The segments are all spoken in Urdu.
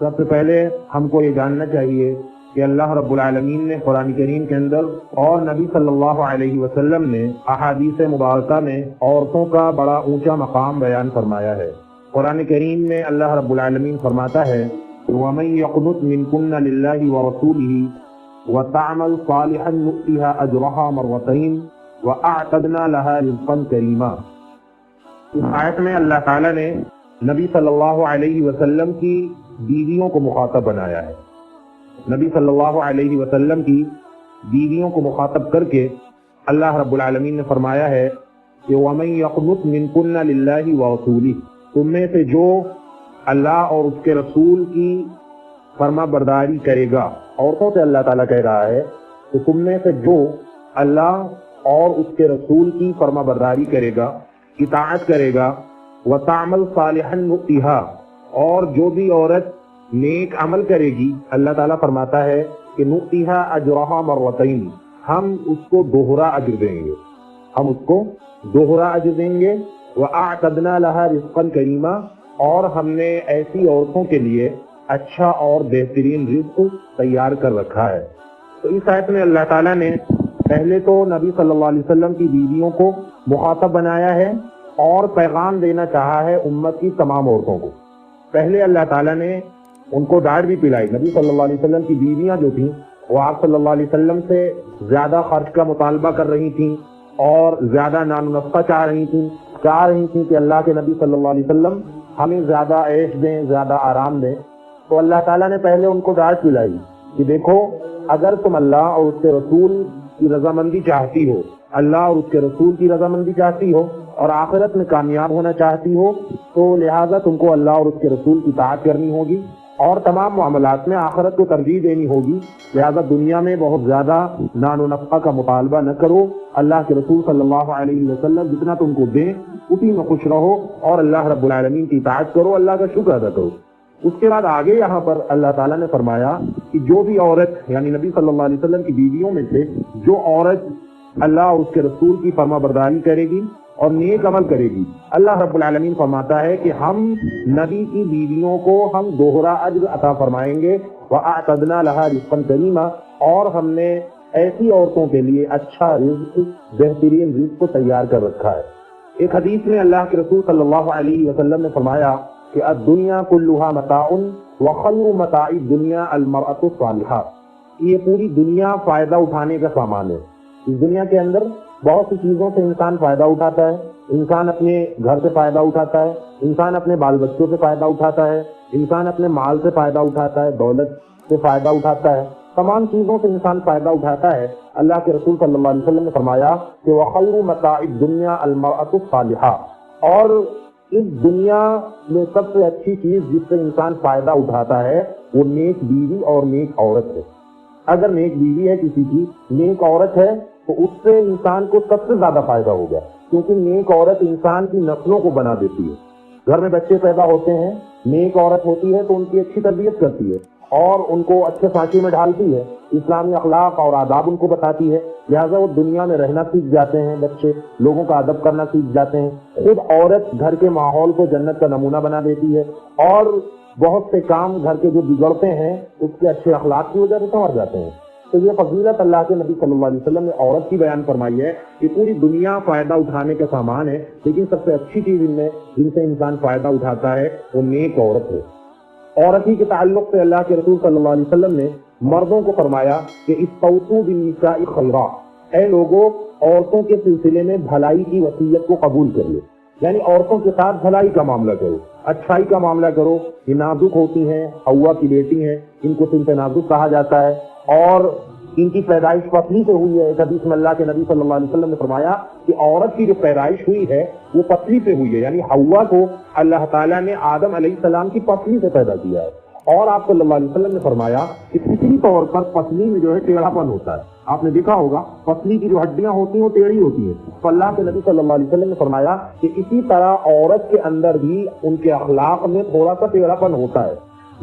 سب سے پہلے ہم کو یہ جاننا چاہیے کہ اللہ رب العالمین نے قرآن کریم کے اندر اور نبی صلی اللہ علیہ وسلم نے احادیث مبارکہ میں عورتوں کا بڑا اونچا مقام بیان فرمایا ہے۔ قرآن کریم میں اللہ رب العالمین فرماتا ہے وَمَن يَقْنُتْ مِنكُنَّ لِلَّهِ وَرَسُولِهِ وَتَعْمَلْ صَالِحًا نُؤْتِهَا أَجْرَهَا مَرَّتَيْنِ وَأَعْتَدْنَا لَهَا رِزْقًا كَرِيمًا۔ اس آیت میں اللہ تعالیٰ نے نبی صلی اللہ علیہ وسلم کی بیویوں کو مخاطب بنایا ہے۔ نبی صلی اللہ علیہ وسلم کی بیویوں کو مخاطب کر کے اللہ رب العالمین نے فرمایا ہے کہ وَمَن يَقْنُتْ مِنكُنَّ لِلَّهِ وَرَسُولِهِ، تم میں سے جو اللہ اور اس کے رسول کی فرما برداری کرے گا۔ عورتوں سے اللہ تعالیٰ کہہ رہا ہے کہ تم میں سے جو اللہ اور اس کے رسول کی فرما برداری کرے گا، اطاعت کرے گا، وَتَعْمَلْ صَالِحًا نُؤْتِهَا، اور جو بھی عورت نیک عمل کرے گی، اللہ تعالیٰ فرماتا ہے کہ نُؤْتِهَا أَجْرَهَا مَرَّتَيْنِ، ہم اس کو دوہرا اجر دیں گے، ہم اس کو دوہرا اجر دیں گے۔ وَأَعْتَدْنَا لَهَا رِزْقًا كَرِيمًا، اور ہم نے ایسی عورتوں کے لیے اچھا اور بہترین رزق تیار کر رکھا ہے۔ تو اس آیت میں اللہ تعالیٰ نے پہلے تو نبی صلی اللہ علیہ وسلم کی بیویوں کو مخاطب بنایا ہے اور پیغام دینا چاہا ہے امت کی تمام عورتوں کو۔ پہلے اللہ تعالیٰ نے ان کو ڈانٹ بھی پلائی۔ نبی صلی اللہ علیہ وسلم کی بیویاں جو تھیں وہ آپ صلی اللہ علیہ وسلم سے زیادہ خرچ کا مطالبہ کر رہی تھیں اور زیادہ نان و نفقہ چاہ رہی تھیں کہ اللہ کے نبی صلی اللہ علیہ وسلم ہمیں زیادہ عیش دیں، زیادہ آرام دیں۔ تو اللہ تعالیٰ نے پہلے ان کو ڈانٹ پلائی کہ دیکھو، اگر تم اللہ اور اس کے رسول کی رضامندی چاہتی ہو، اللہ اور اس کے رسول کی رضامندی چاہتی ہو اور آخرت میں کامیاب ہونا چاہتی ہو، تو لہٰذا تم کو اللہ اور اس کے رسول کی اطاعت کرنی ہوگی اور تمام معاملات میں آخرت کو ترجیح دینی ہوگی۔ لہٰذا دنیا میں بہت زیادہ نان و نفقہ کا مطالبہ نہ کرو، اللہ کے رسول صلی اللہ علیہ وسلم جتنا تم کو دیں اسی میں خوش رہو اور اللہ رب العالمین کی اطاعت کرو، اللہ کا شکر ادا کرو۔ اس کے بعد آگے یہاں پر اللہ تعالیٰ نے فرمایا کہ جو بھی عورت، یعنی نبی صلی اللہ علیہ وسلم کی بیویوں میں سے جو عورت اللہ اور اس کے رسول کی فرما برداری کرے گی اور نیک عمل کرے گی، اللہ رب العالمین فرماتا ہے کہ ہم نبی کی بیویوں کو ہم دوہرا اجر عطا فرمائیں گے۔ وَأَعْتَدْنَا لَهَا رِزْقًا كَرِيمًا، اور ہم نے ایسی عورتوں کے لیے اچھا رزق، بہترین رزق کو تیار کر رکھا ہے۔ ایک حدیث میں اللہ کے رسول صلی اللہ علیہ وسلم نے فرمایا کہ الدنیا کلھا متاع وخیر متاع الدنیا المرأۃ الصالحہ، یہ پوری دنیا فائدہ اٹھانے کا سامان ہے۔ اس دنیا کے اندر بہت سی چیزوں سے انسان فائدہ اٹھاتا ہے، انسان اپنے گھر سے فائدہ اٹھاتا ہے، انسان اپنے بال بچوں سے فائدہ اٹھاتا ہے، انسان اپنے مال سے فائدہ اٹھاتا ہے، دولت سے فائدہ اٹھاتا ہے، تمام چیزوں سے انسان فائدہ اٹھاتا ہے۔ اللہ کے رسول صلی اللہ علیہ وسلم نے فرمایا کہ وَخَيْرُ مَتَاعِ الدُّنْيَا الْمَرْأَةُ الصَّالِحَةُ، اور اس دنیا میں سب سے اچھی چیز جس سے انسان فائدہ اٹھاتا ہے وہ نیک بیوی اور نیک عورت ہے۔ اگر نیک بیوی ہے کسی کی، نیک عورت ہے، تو اس سے انسان کو سب سے زیادہ فائدہ ہوگا، کیونکہ نیک عورت انسان کی نسلوں کو بنا دیتی ہے۔ گھر میں بچے پیدا ہوتے ہیں، نیک عورت ہوتی ہے تو ان کی اچھی تربیت کرتی ہے اور ان کو اچھے سانچے میں ڈالتی ہے، اسلامی اخلاق اور آداب ان کو بتاتی ہے، لہٰذا وہ دنیا میں رہنا سیکھ جاتے ہیں، بچے لوگوں کا ادب کرنا سیکھ جاتے ہیں۔ خود عورت گھر کے ماحول کو جنت کا نمونہ بنا دیتی ہے اور بہت سے کام گھر کے جو بگڑتے ہیں اس کے اچھے اخلاق کی وجہ سے سنور جاتے ہیں۔ تو یہ فضیلت اللہ کے نبی صلی اللہ علیہ وسلم نے عورت کی بیان فرمائی ہے کہ پوری دنیا فائدہ اٹھانے کا سامان ہے، لیکن سب سے اچھی چیز ان میں جن سے انسان فائدہ اٹھاتا ہے وہ نیک عورت ہے۔ عورت ہی کے تعلق سے اللہ کے رسول صلی اللہ علیہ وسلم نے مردوں کو فرمایا کہ استوصوا بالنساء خیرا، اے لوگوں، عورتوں کے سلسلے میں بھلائی کی وصیت کو قبول کر لو، یعنی عورتوں کے ساتھ بھلائی کا معاملہ کرو، اچھائی کا معاملہ کرو۔ یہ نازک ہوتی ہیں، حوا کی بیٹی ہیں، ان کو صنف نازک کہا جاتا ہے اور ان کی پیدائش پتلی سے ہوئی ہے۔ ایک حدیث میں اللہ کے نبی صلی اللہ علیہ وسلم نے فرمایا کہ عورت کی جو پیدائش ہوئی ہے وہ پتلی سے ہوئی ہے، یعنی حوا کو اللہ تعالیٰ نے آدم علیہ السلام کی پتلی سے پیدا کیا ہے۔ اور آپ صلی اللہ علیہ وسلم نے فرمایا کہ فطری طور پر پتلی میں جو ہے ٹیڑھا پن ہوتا ہے، آپ نے دیکھا ہوگا پتلی کی جو ہڈیاں ہوتی ہیں وہ ٹیڑھی ہوتی ہیں، تو اللہ کے نبی صلی اللہ علیہ وسلم نے فرمایا کہ اسی طرح عورت کے اندر بھی ان کے اخلاق میں تھوڑا سا ٹیڑھا پن ہوتا ہے،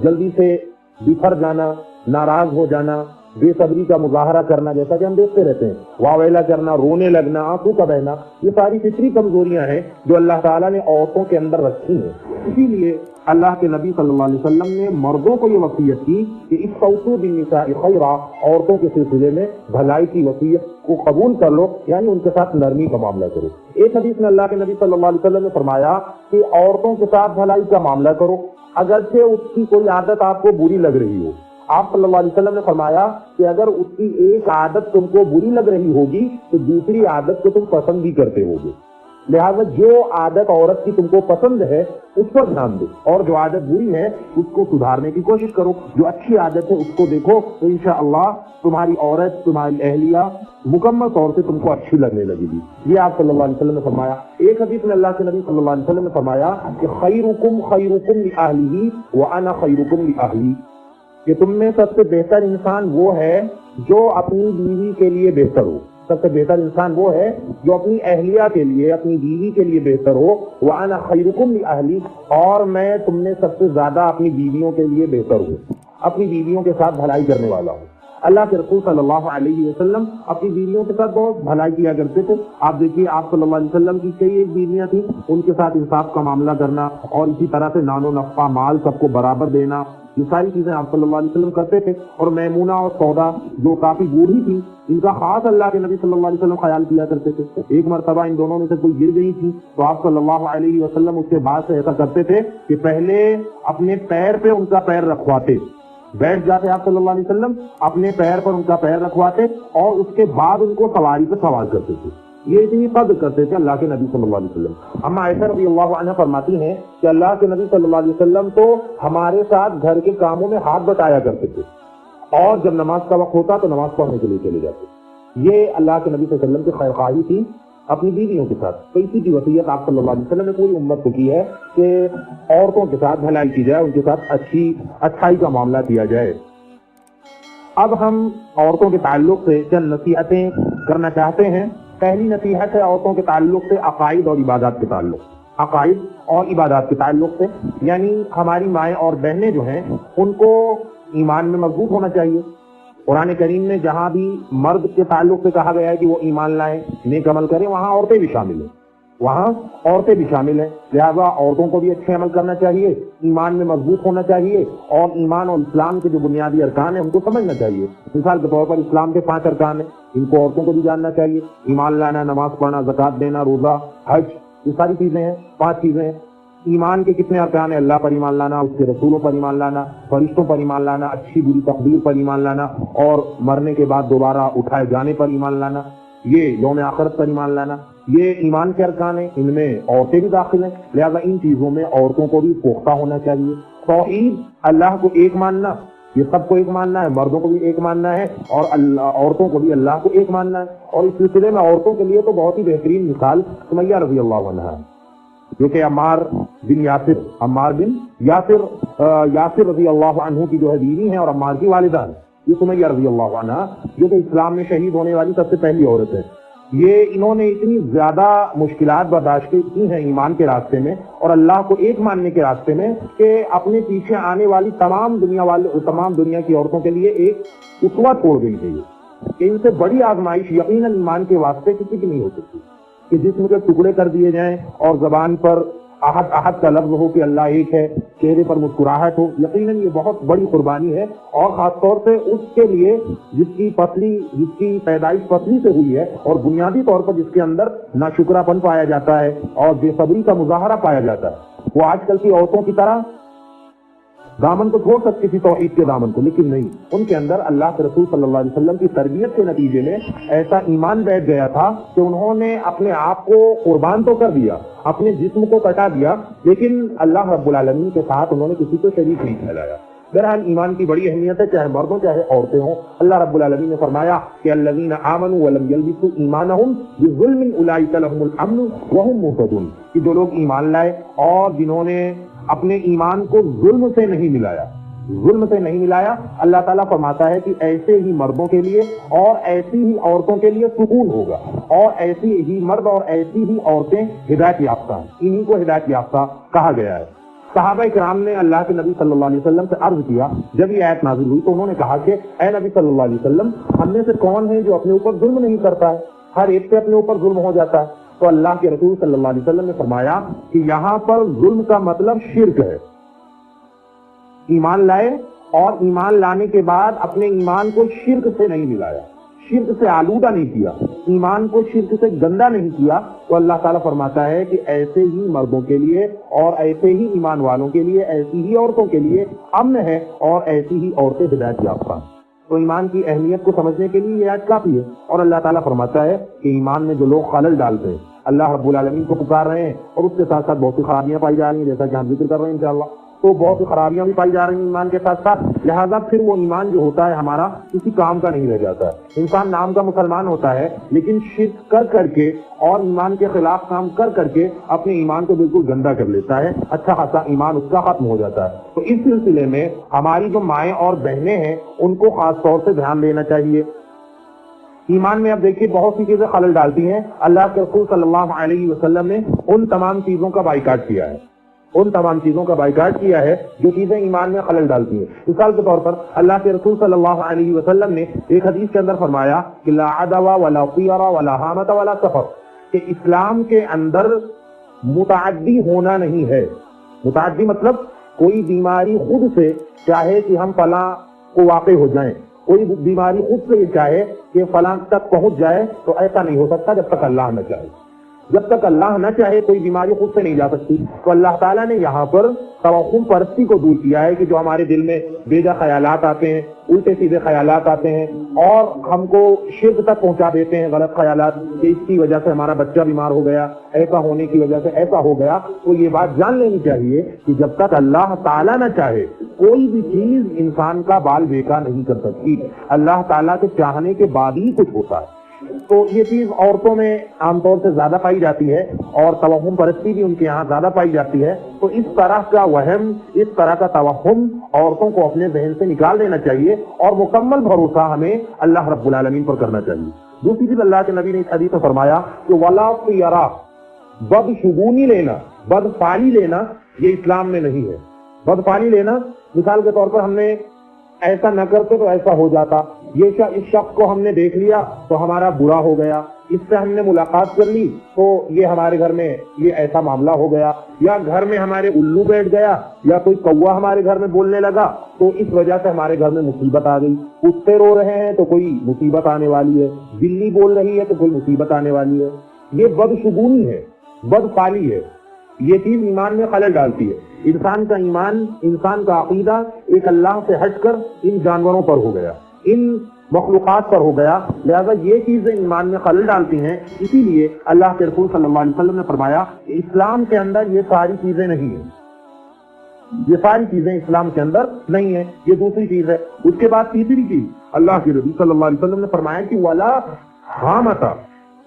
جلدی سے بکھر جانا، ناراض ہو جانا، بے صبری کا مظاہرہ کرنا، جیسا کہ ہم دیکھتے رہتے ہیں، واویلا کرنا، رونے لگنا، آنکھوں کا بہنا، یہ ساری فطری کمزوریاں ہیں جو اللہ تعالیٰ نے عورتوں کے اندر رکھی ہیں۔ اسی لیے اللہ کے نبی صلی اللہ علیہ وسلم نے مردوں کو یہ وصیت کی کہ استوصوا بالنساء خیرا، عورتوں کے سلسلے میں بھلائی کی وصیت کو قبول کر لو، یعنی ان کے ساتھ نرمی کا معاملہ کرو۔ ایک حدیث میں اللہ کے نبی صلی اللہ علیہ وسلم نے فرمایا کہ عورتوں کے ساتھ بھلائی کا معاملہ کرو، اگرچہ اس کی کوئی عادت آپ کو بری لگ رہی ہو۔ آپ صلی اللہ علیہ وسلم نے فرمایا کہ اگر اس کی ایک عادت تم کو بری لگ رہی ہوگی تو دوسری عادت کو تم پسند بھی کرتے ہوگے، لہذا جو عادت عورت کی تم کو پسند ہے اس پر دھیان دو، اور جو عادت بری ہے اس کو سدھارنے کی کوشش کرو۔ جو اچھی عادت ہے اس کو دیکھو تو انشاءاللہ تمہاری عورت، تمہاری اہلیہ مکمل طور سے تم کو اچھی لگنے لگے گی۔ یہ آپ صلی اللہ علیہ وسلم نے فرمایا۔ ایک حدیث میں اللہ کے نبی صلی اللہ علیہ وسلم نے فرمایا کہ خیرکم خیرکم لأہلہ وانا خیرکم لأہلی، کہ تم میں سب سے بہتر انسان وہ ہے جو اپنی بیوی کے لیے بہتر ہو، سب سے بہتر انسان وہ ہے جو اپنی اہلیہ کے لیے، اپنی بیوی کے لیے بہتر ہو۔ وَأَنَا خَيْرُكُمْ لِأَهْلِي، اور میں تم میں سب سے زیادہ اپنی بیویوں کے لیے بہتر ہوں، اپنی بیویوں کے ساتھ بھلائی کرنے والا ہوں۔ اللہ کے رسول صلی اللہ علیہ وسلم اپنی بیویوں کے ساتھ بہت بھلائی کیا کرتے تھے۔ آپ دیکھیے آپ صلی اللہ علیہ وسلم کی کئی ایک بیویاں تھیں، ان کے ساتھ انصاف کا معاملہ کرنا اور اسی طرح سے نان و نفع مال سب کو برابر دینا، یہ ساری چیزیں آپ صلی اللہ علیہ وسلم کرتے تھے۔ اور میمونہ اور سودا جو کافی بوڑھی تھی، ان کا خاص اللہ کے نبی صلی اللہ علیہ وسلم خیال کیا کرتے تھے۔ ایک مرتبہ ان دونوں میں سے کوئی گر گئی تھی تو آپ صلی اللہ علیہ وسلم اس کے بعد سے ایسا کرتے تھے کہ پہلے اپنے پیر پہ ان کا پیر رکھواتے، بیٹھ جاتے آپ صلی اللہ علیہ وسلم، اپنے پیر پر ان کا پیر رکھواتے اور اس کے بعد ان کو سواری پہ سوار کرتے تھے۔ یہ اتنی قدر کرتے تھے اللہ کے نبی صلی اللہ علیہ وسلم۔ اما عائشہ رضی اللہ عنہ فرماتی ہیں کہ اللہ کے نبی صلی اللہ علیہ وسلم تو ہمارے ساتھ گھر کے کاموں میں ہاتھ بٹایا کرتے تھے، اور جب نماز کا وقت ہوتا تو نماز پڑھنے کے لیے چلے جاتے۔ یہ اللہ کے نبی صلی اللہ علیہ وسلم کی خیر خواہی تھی اپنی بیویوں کے ساتھ۔ تو اسی کی وصیت آپ صلی اللہ علیہ وسلم نے پوری امت کو کی ہے کہ عورتوں کے ساتھ بھلائی کی جائے، ان کے ساتھ اچھائی کا معاملہ کیا جائے۔ اب ہم عورتوں کے تعلق سے چند نصیحتیں کرنا چاہتے ہیں۔ پہلی نصیحت ہے عورتوں کے تعلق سے عقائد اور عبادات کے تعلق، عقائد اور عبادات کے تعلق سے، یعنی ہماری مائیں اور بہنیں جو ہیں ان کو ایمان میں مضبوط ہونا چاہیے۔ قرآن کریم میں جہاں بھی مرد کے تعلق سے کہا گیا ہے کہ وہ ایمان لائیں، نیک عمل کریں، وہاں عورتیں بھی شامل ہیں، وہاں عورتیں بھی شامل ہیں، لہذا عورتوں کو بھی اچھے عمل کرنا چاہیے، ایمان میں مضبوط ہونا چاہیے، اور ایمان اور اسلام کے جو بنیادی ارکان ہیں ان کو سمجھنا چاہیے۔ مثال کے طور پر اسلام کے 5 ارکان ہیں، ان کو عورتوں کو بھی جاننا چاہیے۔ ایمان لانا، نماز پڑھنا، زکوٰۃ دینا، روزہ، حج، یہ ساری چیزیں ہیں، 5 چیزیں ہیں۔ ایمان کے کتنے ارکان ہیں؟ اللہ پر ایمان لانا، اس کے رسولوں پر ایمان لانا، فرشتوں پر ایمان لانا، اچھی بری تقدیر پر ایمان لانا، اور مرنے کے بعد دوبارہ اٹھائے جانے پر ایمان لانا، یہ یوم آخرت پر ایمان لانا، یہ ایمان کے ارکان ہیں، ان میں عورتیں بھی داخل ہیں، لہذا ان چیزوں میں عورتوں کو بھی پختہ ہونا چاہیے۔ توحید، اللہ کو ایک ماننا، یہ سب کو ایک ماننا ہے، مردوں کو بھی ایک ماننا ہے اور عورتوں کو بھی اللہ کو ایک ماننا ہے۔ اور اس سلسلے میں عورتوں کے لیے تو بہت ہی بہترین مثال سمیہ رضی اللہ عنہا ہے، جو کہ عمار بن یاسر رضی اللہ عنہ کی جو ہے بیوی ہیں اور عمار کی والدہ ہیں۔ یہ سمیہ رضی اللہ عنہا جو کہ اسلام میں شہید ہونے والی سب سے پہلی عورت ہے۔ یہ انہوں نے اتنی زیادہ مشکلات برداشت کی ہیں ایمان کے راستے میں اور اللہ کو ایک ماننے کے راستے میں کہ اپنے پیچھے آنے والی تمام دنیا کی عورتوں کے لیے ایک اسوہ چھوڑ گئی تھی کہ ان سے بڑی آزمائش یقیناً ایمان کے واسطے کسی کی نہیں ہو سکتی کہ جسم کے ٹکڑے کر دیے جائیں اور زبان پر احد احد کا لفظ ہو کہ اللہ ایک ہے، چہرے پر مسکراہٹ ہو۔ یقیناً یہ بہت بڑی قربانی ہے، اور خاص طور سے اس کے لیے جس کی پیدائش پتلی سے ہوئی ہے اور بنیادی طور پر جس کے اندر ناشکرا پن پایا جاتا ہے اور بے صبری کا مظاہرہ پایا جاتا ہے۔ وہ آج کل کی عورتوں کی طرح دامن کو چھوڑ سکتی تھی توحید کے دامن کو، لیکن نہیں، ان کے اندر اللہ کے رسول صلی اللہ علیہ وسلم کی تربیت کے نتیجے میں ایسا ایمان بیٹھ گیا تھا کہ انہوں نے اپنے آپ کو قربان تو کر دیا، اپنے جسم کو کٹا دیا، لیکن اللہ رب العالمین کے ساتھ انہوں نے کسی کو شریک نہیں ٹھہرایا۔ بہرحال ایمان کی بڑی اہمیت ہے، چاہے مردوں چاہے عورتیں ہوں۔ اللہ رب العالمین نے فرمایا کہ الذین آمنوا ولم یلبسوا ایمانہم بظلم اولئک لہم الامن وہم مہتدون، کہ جو لوگ ایمان لائے اور جنہوں نے اپنے ایمان کو ظلم سے نہیں ملایا، اللہ تعالیٰ فرماتا ہے کہ ایسے ہی مردوں کے لیے اور ایسی ہی عورتوں کے لیے سکون ہوگا، اور ایسی ہی مرد اور ایسی ہی عورتیں ہدایت یافتہ ہیں، انہی کو ہدایت یافتہ کہا گیا ہے۔ صحابہ کرام نے اللہ کے نبی صلی اللہ علیہ وسلم سے عرض کیا، جب یہ آیت نازل ہوئی تو انہوں نے کہا کہ اے نبی صلی اللہ علیہ وسلم، ہم میں سے کون ہے جو اپنے اوپر ظلم نہیں کرتا ہے؟ ہر ایک پہ اپنے اوپر ظلم ہو جاتا ہے۔ تو اللہ کے رسول صلی اللہ علیہ وسلم نے فرمایا کہ یہاں پر ظلم کا مطلب شرک ہے۔ ایمان لائے اور ایمان لانے کے بعد اپنے ایمان کو شرک سے نہیں ملایا، شرک سے آلودہ نہیں کیا، ایمان کو شرک سے گندا نہیں کیا، تو اللہ تعالیٰ فرماتا ہے کہ ایسے ہی مردوں کے لیے اور ایسے ہی ایمان والوں کے لیے، ایسی ہی عورتوں کے لیے امن ہے اور ایسی ہی عورتیں ہدایت یافتہ ہیں۔ تو ایمان کی اہمیت کو سمجھنے کے لیے یہ آیت کافی ہے۔ اور اللہ تعالیٰ فرماتا ہے کہ ایمان میں جو لوگ خلل ڈالتے ہیں، اللہ رب العالمین کو پکار رہے ہیں اور اس کے ساتھ ساتھ بہت سی خرابیاں پائی جا رہی ہیں، جیسا کہ ہم ذکر کر رہے ہیں انشاءاللہ، تو بہت سی خرابیاں بھی پائی جا رہی ہیں ایمان کے ساتھ ساتھ، لہٰذا پھر وہ ایمان جو ہوتا ہے ہمارا کسی کام کا نہیں رہ جاتا ہے۔ انسان نام کا مسلمان ہوتا ہے لیکن شرک کر کے اور ایمان کے خلاف کام کر کے اپنے ایمان کو بالکل گندا کر لیتا ہے، اچھا خاصا ایمان اس کا ختم ہو جاتا ہے۔ تو اس سلسلے میں ہماری جو مائیں اور بہنیں ہیں ان کو خاص طور سے دھیان دینا چاہیے۔ ایمان میں اب دیکھیے بہت سی چیزیں خلل ڈالتی ہیں، اللہ کے رسول صلی اللہ علیہ وسلم نے ان تمام چیزوں کا بائیکاٹ کیا ہے، ان تمام چیزوں کا بائیکاٹ کیا ہے جو چیزیں ایمان میں خلل ڈالتی ہیں۔ مثال کے طور پر اللہ کے رسول صلی اللہ علیہ وسلم نے ایک حدیث کے اندر فرمایا کہ لا عدوى ولا طیر ولا حامۃ ولا سفر، کہ اسلام کے اندر متعدی ہونا نہیں ہے۔ متعدی مطلب کوئی بیماری خود سے چاہے کہ ہم فلاں کو واقع ہو جائیں، کوئی بیماری خود سے یہ چاہے کہ فلاں تک پہنچ جائے، تو ایسا نہیں ہو سکتا جب تک اللہ نہ چاہے۔ جب تک اللہ نہ چاہے کوئی بیماری خود سے نہیں جا سکتی۔ تو اللہ تعالیٰ نے یہاں پر توہم پرستی کو دور کیا ہے کہ جو ہمارے دل میں بیجا خیالات آتے ہیں، الٹے سیدھے خیالات آتے ہیں اور ہم کو شرک تک پہنچا دیتے ہیں، غلط خیالات کہ اس کی وجہ سے ہمارا بچہ بیمار ہو گیا، ایسا ہونے کی وجہ سے ایسا ہو گیا۔ تو یہ بات جان لینی چاہیے کہ جب تک اللہ تعالیٰ نہ چاہے کوئی بھی چیز انسان کا بال بیکا نہیں کر سکتی، اللہ تعالیٰ کے چاہنے کے بعد ہی کچھ ہوتا ہے۔ تو یہ چیز عورتوں میں عام طور سے زیادہ پائی جاتی ہے اور توہم پرستی بھی ان کے یہاں زیادہ پائی جاتی ہے۔ تو اس طرح کا وہم، اس طرح کا توہم عورتوں کو اپنے ذہن سے نکال دینا چاہیے اور مکمل بھروسہ ہمیں اللہ رب العالمین پر کرنا چاہیے۔ دوسری چیز اللہ کے نبی نے اس حدیث میں فرمایا کہ ولا طیرا، بدشگونی لینا، بدفعلی لینا یہ اسلام میں نہیں ہے۔ بدفعلی لینا، مثال کے طور پر ہم نے ایسا نہ کرتے تو ایسا ہو جاتا، یہ اس شخص کو ہم نے دیکھ لیا تو ہمارا برا ہو گیا، اس سے ہم نے ملاقات کر لی تو یہ ہمارے گھر میں یہ ایسا معاملہ ہو گیا، یا گھر میں ہمارے الو بیٹھ گیا، یا کوئی کوا ہمارے گھر میں بولنے لگا تو اس وجہ سے ہمارے گھر میں مصیبت آ گئی، کتے رو رہے ہیں تو کوئی مصیبت آنے والی ہے، بلی بول رہی ہے تو کوئی مصیبت آنے والی ہے۔ یہ بدشگونی ہے، بدفعلی ہے، یہ چیز ایمان میں خلل ڈالتی ہے۔ انسان کا ایمان، انسان کا عقیدہ ایک اللہ سے ہٹ کر ان جانوروں پر ہو گیا، ان مخلوقات پر ہو گیا، لہذا یہ چیزیں ایمان میں خلل ڈالتی ہیں۔ اسی لیے اللہ کے رسول صلی اللہ علیہ وسلم نے فرمایا کہ اسلام کے اندر یہ ساری چیزیں نہیں ہیں، یہ ساری چیزیں اسلام کے اندر نہیں ہیں۔ یہ دوسری چیز ہے۔ اس کے بعد تیسری چیز اللہ کے رسول صلی اللہ علیہ وسلم نے فرمایا کہ ولا حامۃ،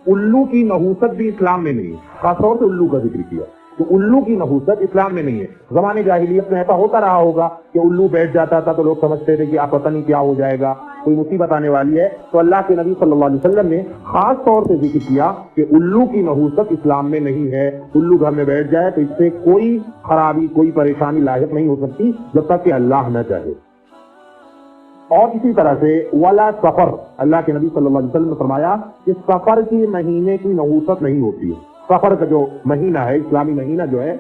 الو کی نحوست بھی اسلام میں نہیں ہے۔ خاص طور سے الو کا ذکر کیا تو الو کی نحوست اسلام میں نہیں ہے۔ زمانے جاہلیت میں ایسا ہوتا رہا ہوگا کہ الو بیٹھ جاتا تھا تو لوگ سمجھتے تھے کہ آپ پتہ نہیں کیا ہو جائے گا، کوئی مصیبت آنے والی ہے۔ تو اللہ کے نبی صلی اللہ علیہ وسلم نے خاص طور سے ذکر کیا کہ الو کی نحوست اسلام میں نہیں ہے۔ الو گھر میں بیٹھ جائے تو اس سے کوئی خرابی، کوئی پریشانی لاحق نہیں ہو سکتی جب تک کہ اللہ نہ چاہے۔ اور اسی طرح سے ولا سفر، اللہ کے نبی صلی اللہ علیہ وسلم نے فرمایا کہ سفر کی مہینے کی نحوست نہیں ہوتی ہے۔ سفر کا جو مہینہ ہے، اسلامی مہینہ جو ہے،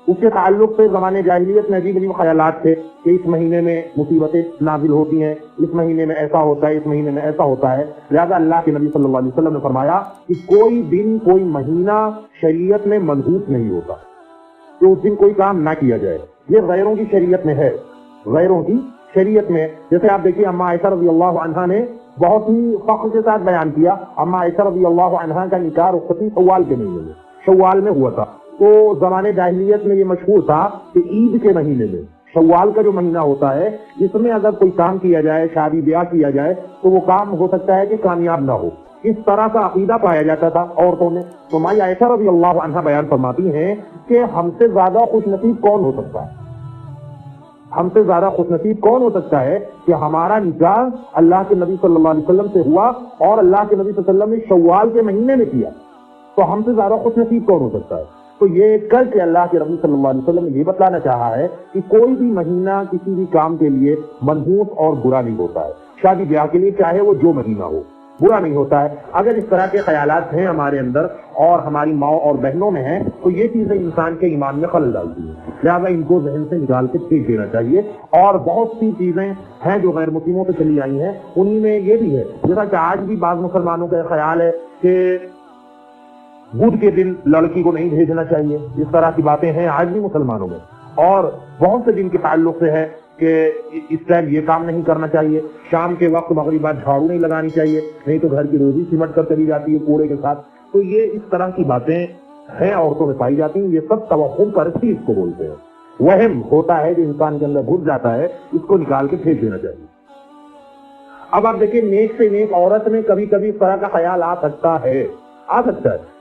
اس کے تعلق سے زمانے جاہلیت میں عجیب عجیب خیالات تھے کہ اس مہینے میں مصیبتیں نازل ہوتی ہیں، اس مہینے میں ایسا ہوتا ہے، اس مہینے میں ایسا ہوتا ہے۔ لہذا اللہ کے نبی صلی اللہ علیہ وسلم نے فرمایا کہ کوئی دن، کوئی مہینہ شریعت میں منحوس نہیں ہوتا کہ اس دن کوئی کام نہ کیا جائے۔ یہ غیروں کی شریعت میں ہے، غیروں کی شریعت میں۔ جیسے آپ دیکھیے اماں عائشہ رضی اللہ عنہا نے بہت ہی فخر کے ساتھ بیان کیا، اماں عائشہ رضی اللہ عنہا کا نکاح رخصتی شوال کے مہینے میں، شوال میں ہوا تھا۔ تو زمانے جاہلیت میں یہ مشہور تھا کہ عید کے مہینے میں، شوال کا جو مہینہ ہوتا ہے، اس میں اگر کوئی کام کیا جائے، شادی بیاہ کیا جائے تو وہ کام ہو سکتا ہے کہ کامیاب نہ ہو۔ اس طرح کا عقیدہ پایا جاتا تھا عورتوں میں۔ تو ماں عائشہ رضی اللہ عنہا بیان فرماتی ہیں کہ ہم سے زیادہ خوش نصیب کون ہو سکتا ہے، ہم سے زیادہ خوش نصیب کون ہو سکتا ہے کہ ہمارا نکاح اللہ کے نبی صلی اللہ علیہ وسلم سے ہوا اور اللہ کے نبی صلی اللہ علیہ وسلم نے شوال کے مہینے میں کیا، تو ہم سے زیادہ خوش نصیب کون ہو سکتا ہے۔ تو یہ کر کے اللہ کے رسول صلی اللہ علیہ وسلم نے یہ بتلانا چاہا ہے کہ کوئی بھی مہینہ کسی بھی کام کے لیے منحوس اور برا نہیں ہوتا ہے. شادی بیاہ کے لیے چاہے وہ جو مہینہ ہو برا نہیں ہوتا ہے. اگر اس طرح کے خیالات ہیں ہمارے اندر اور ہماری ماں اور بہنوں میں ہیں تو یہ چیزیں انسان کے ایمان میں خلل ڈالتی ہیں. لہٰذا ان کو ذہن سے نکال کے پھینک دینا چاہیے. اور بہت سی چیزیں ہیں جو غیر مسلموں سے چلی آئی ہیں, انہی میں یہ بھی ہے جیسا کہ آج بھی بعض مسلمانوں کا خیال ہے کہ بدھ کے دن لڑکی کو نہیں بھیجنا چاہیے. اس طرح کی باتیں ہیں آج بھی مسلمانوں میں. اور بہت سے دن کے تعلق سے ہے کہ اس ٹائم یہ کام نہیں کرنا چاہیے, شام کے وقت مغرب بعد جھاڑو نہیں لگانی چاہیے, نہیں تو گھر کی روزی سمٹ کر چلی جاتی ہے کوڑے کے ساتھ. تو یہ اس طرح کی باتیں ہیں عورتوں میں پائی جاتی ہیں. یہ سب توہم پرستی اس کو بولتے ہیں. وہم ہوتا ہے جو انسان کے اندر گھس جاتا ہے, اس کو نکال کے پھینک دینا چاہیے. اب آپ دیکھیں نیک سے نیک عورت میں کبھی کبھی اس طرح کا خیال آ سکتا ہے,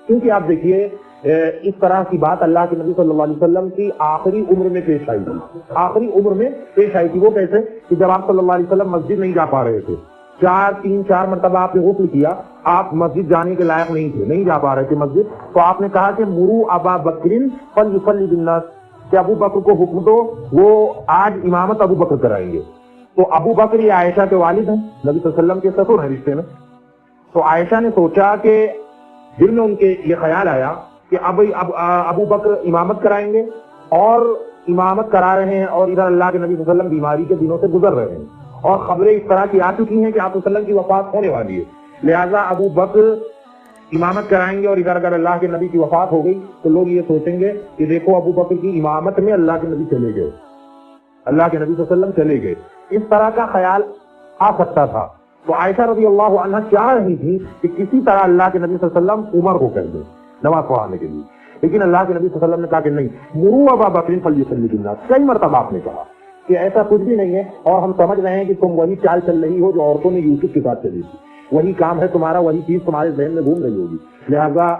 کیونکہ آپ دیکھیے اس طرح کی بات اللہ کے نبی صلی اللہ علیہ وسلم کی آخری عمر میں پیش آئی تھی. وہ کیسے کہ جب آپ صلی اللہ علیہ وسلم مسجد نہیں جا پا رہے تھے, 4 مرتبہ آپ نے غسل کیا, آپ مسجد جانے کے لائق نہیں تھے, نہیں جا پا رہے تھے مسجد, تو آپ نے کہا کہ مرو ابا بکر فلیصلی بالناس, کہ ابو بکر کو حکم دو وہ آج امامت ابو بکر کرائیں گے. تو ابو بکر یہ عائشہ کے والد ہیں, نبی صلی اللہ علیہ وسلم کے سسر ہیں رشتے میں. تو عائشہ نے سوچا کہ دل میں ان کے یہ خیال آیا کہ اب ابو بکر امامت کرائیں گے, اور امامت کرا رہے ہیں اور ادھر اللہ کے نبی صلی اللہ علیہ وسلم بیماری کے دنوں سے گزر رہے ہیں, اور خبریں اس طرح کی آ چکی ہیں کہ آپ صلی اللہ علیہ وسلم کی وفات ہونے والی ہے. لہٰذا ابو بکر امامت کرائیں گے, اور ادھر اگر اللہ کے نبی کی وفات ہو گئی تو لوگ یہ سوچیں گے کہ دیکھو ابو بکر کی امامت میں اللہ کے نبی چلے گئے, اللہ کے نبی صلی اللہ علیہ وسلم چلے گئے. اس طرح کا خیال آ سکتا تھا. تو عائشہ رضی اللہ عنہ چاہ رہی تھی کہ کسی طرح اللہ کے نبی صلی اللہ علیہ وسلم عمر کو کہہ دیں نماز پڑھانے کے لیے, لیکن اللہ کے نبی صلی اللہ علیہ وسلم نے کہا کہ نہیں, مرو ابا بکر فلیصلی بالناس. کئی مرتبہ آپ نے کہا کہ ایسا کچھ بھی نہیں ہے, اور ہم سمجھ رہے ہیں کہ تم وہی چال چل رہی ہو جو عورتوں نے یوسف کے ساتھ چلی تھی, وہی کام ہے تمہارا, وہی چیز تمہارے ذہن میں گھوم رہی ہوگی. لہٰذا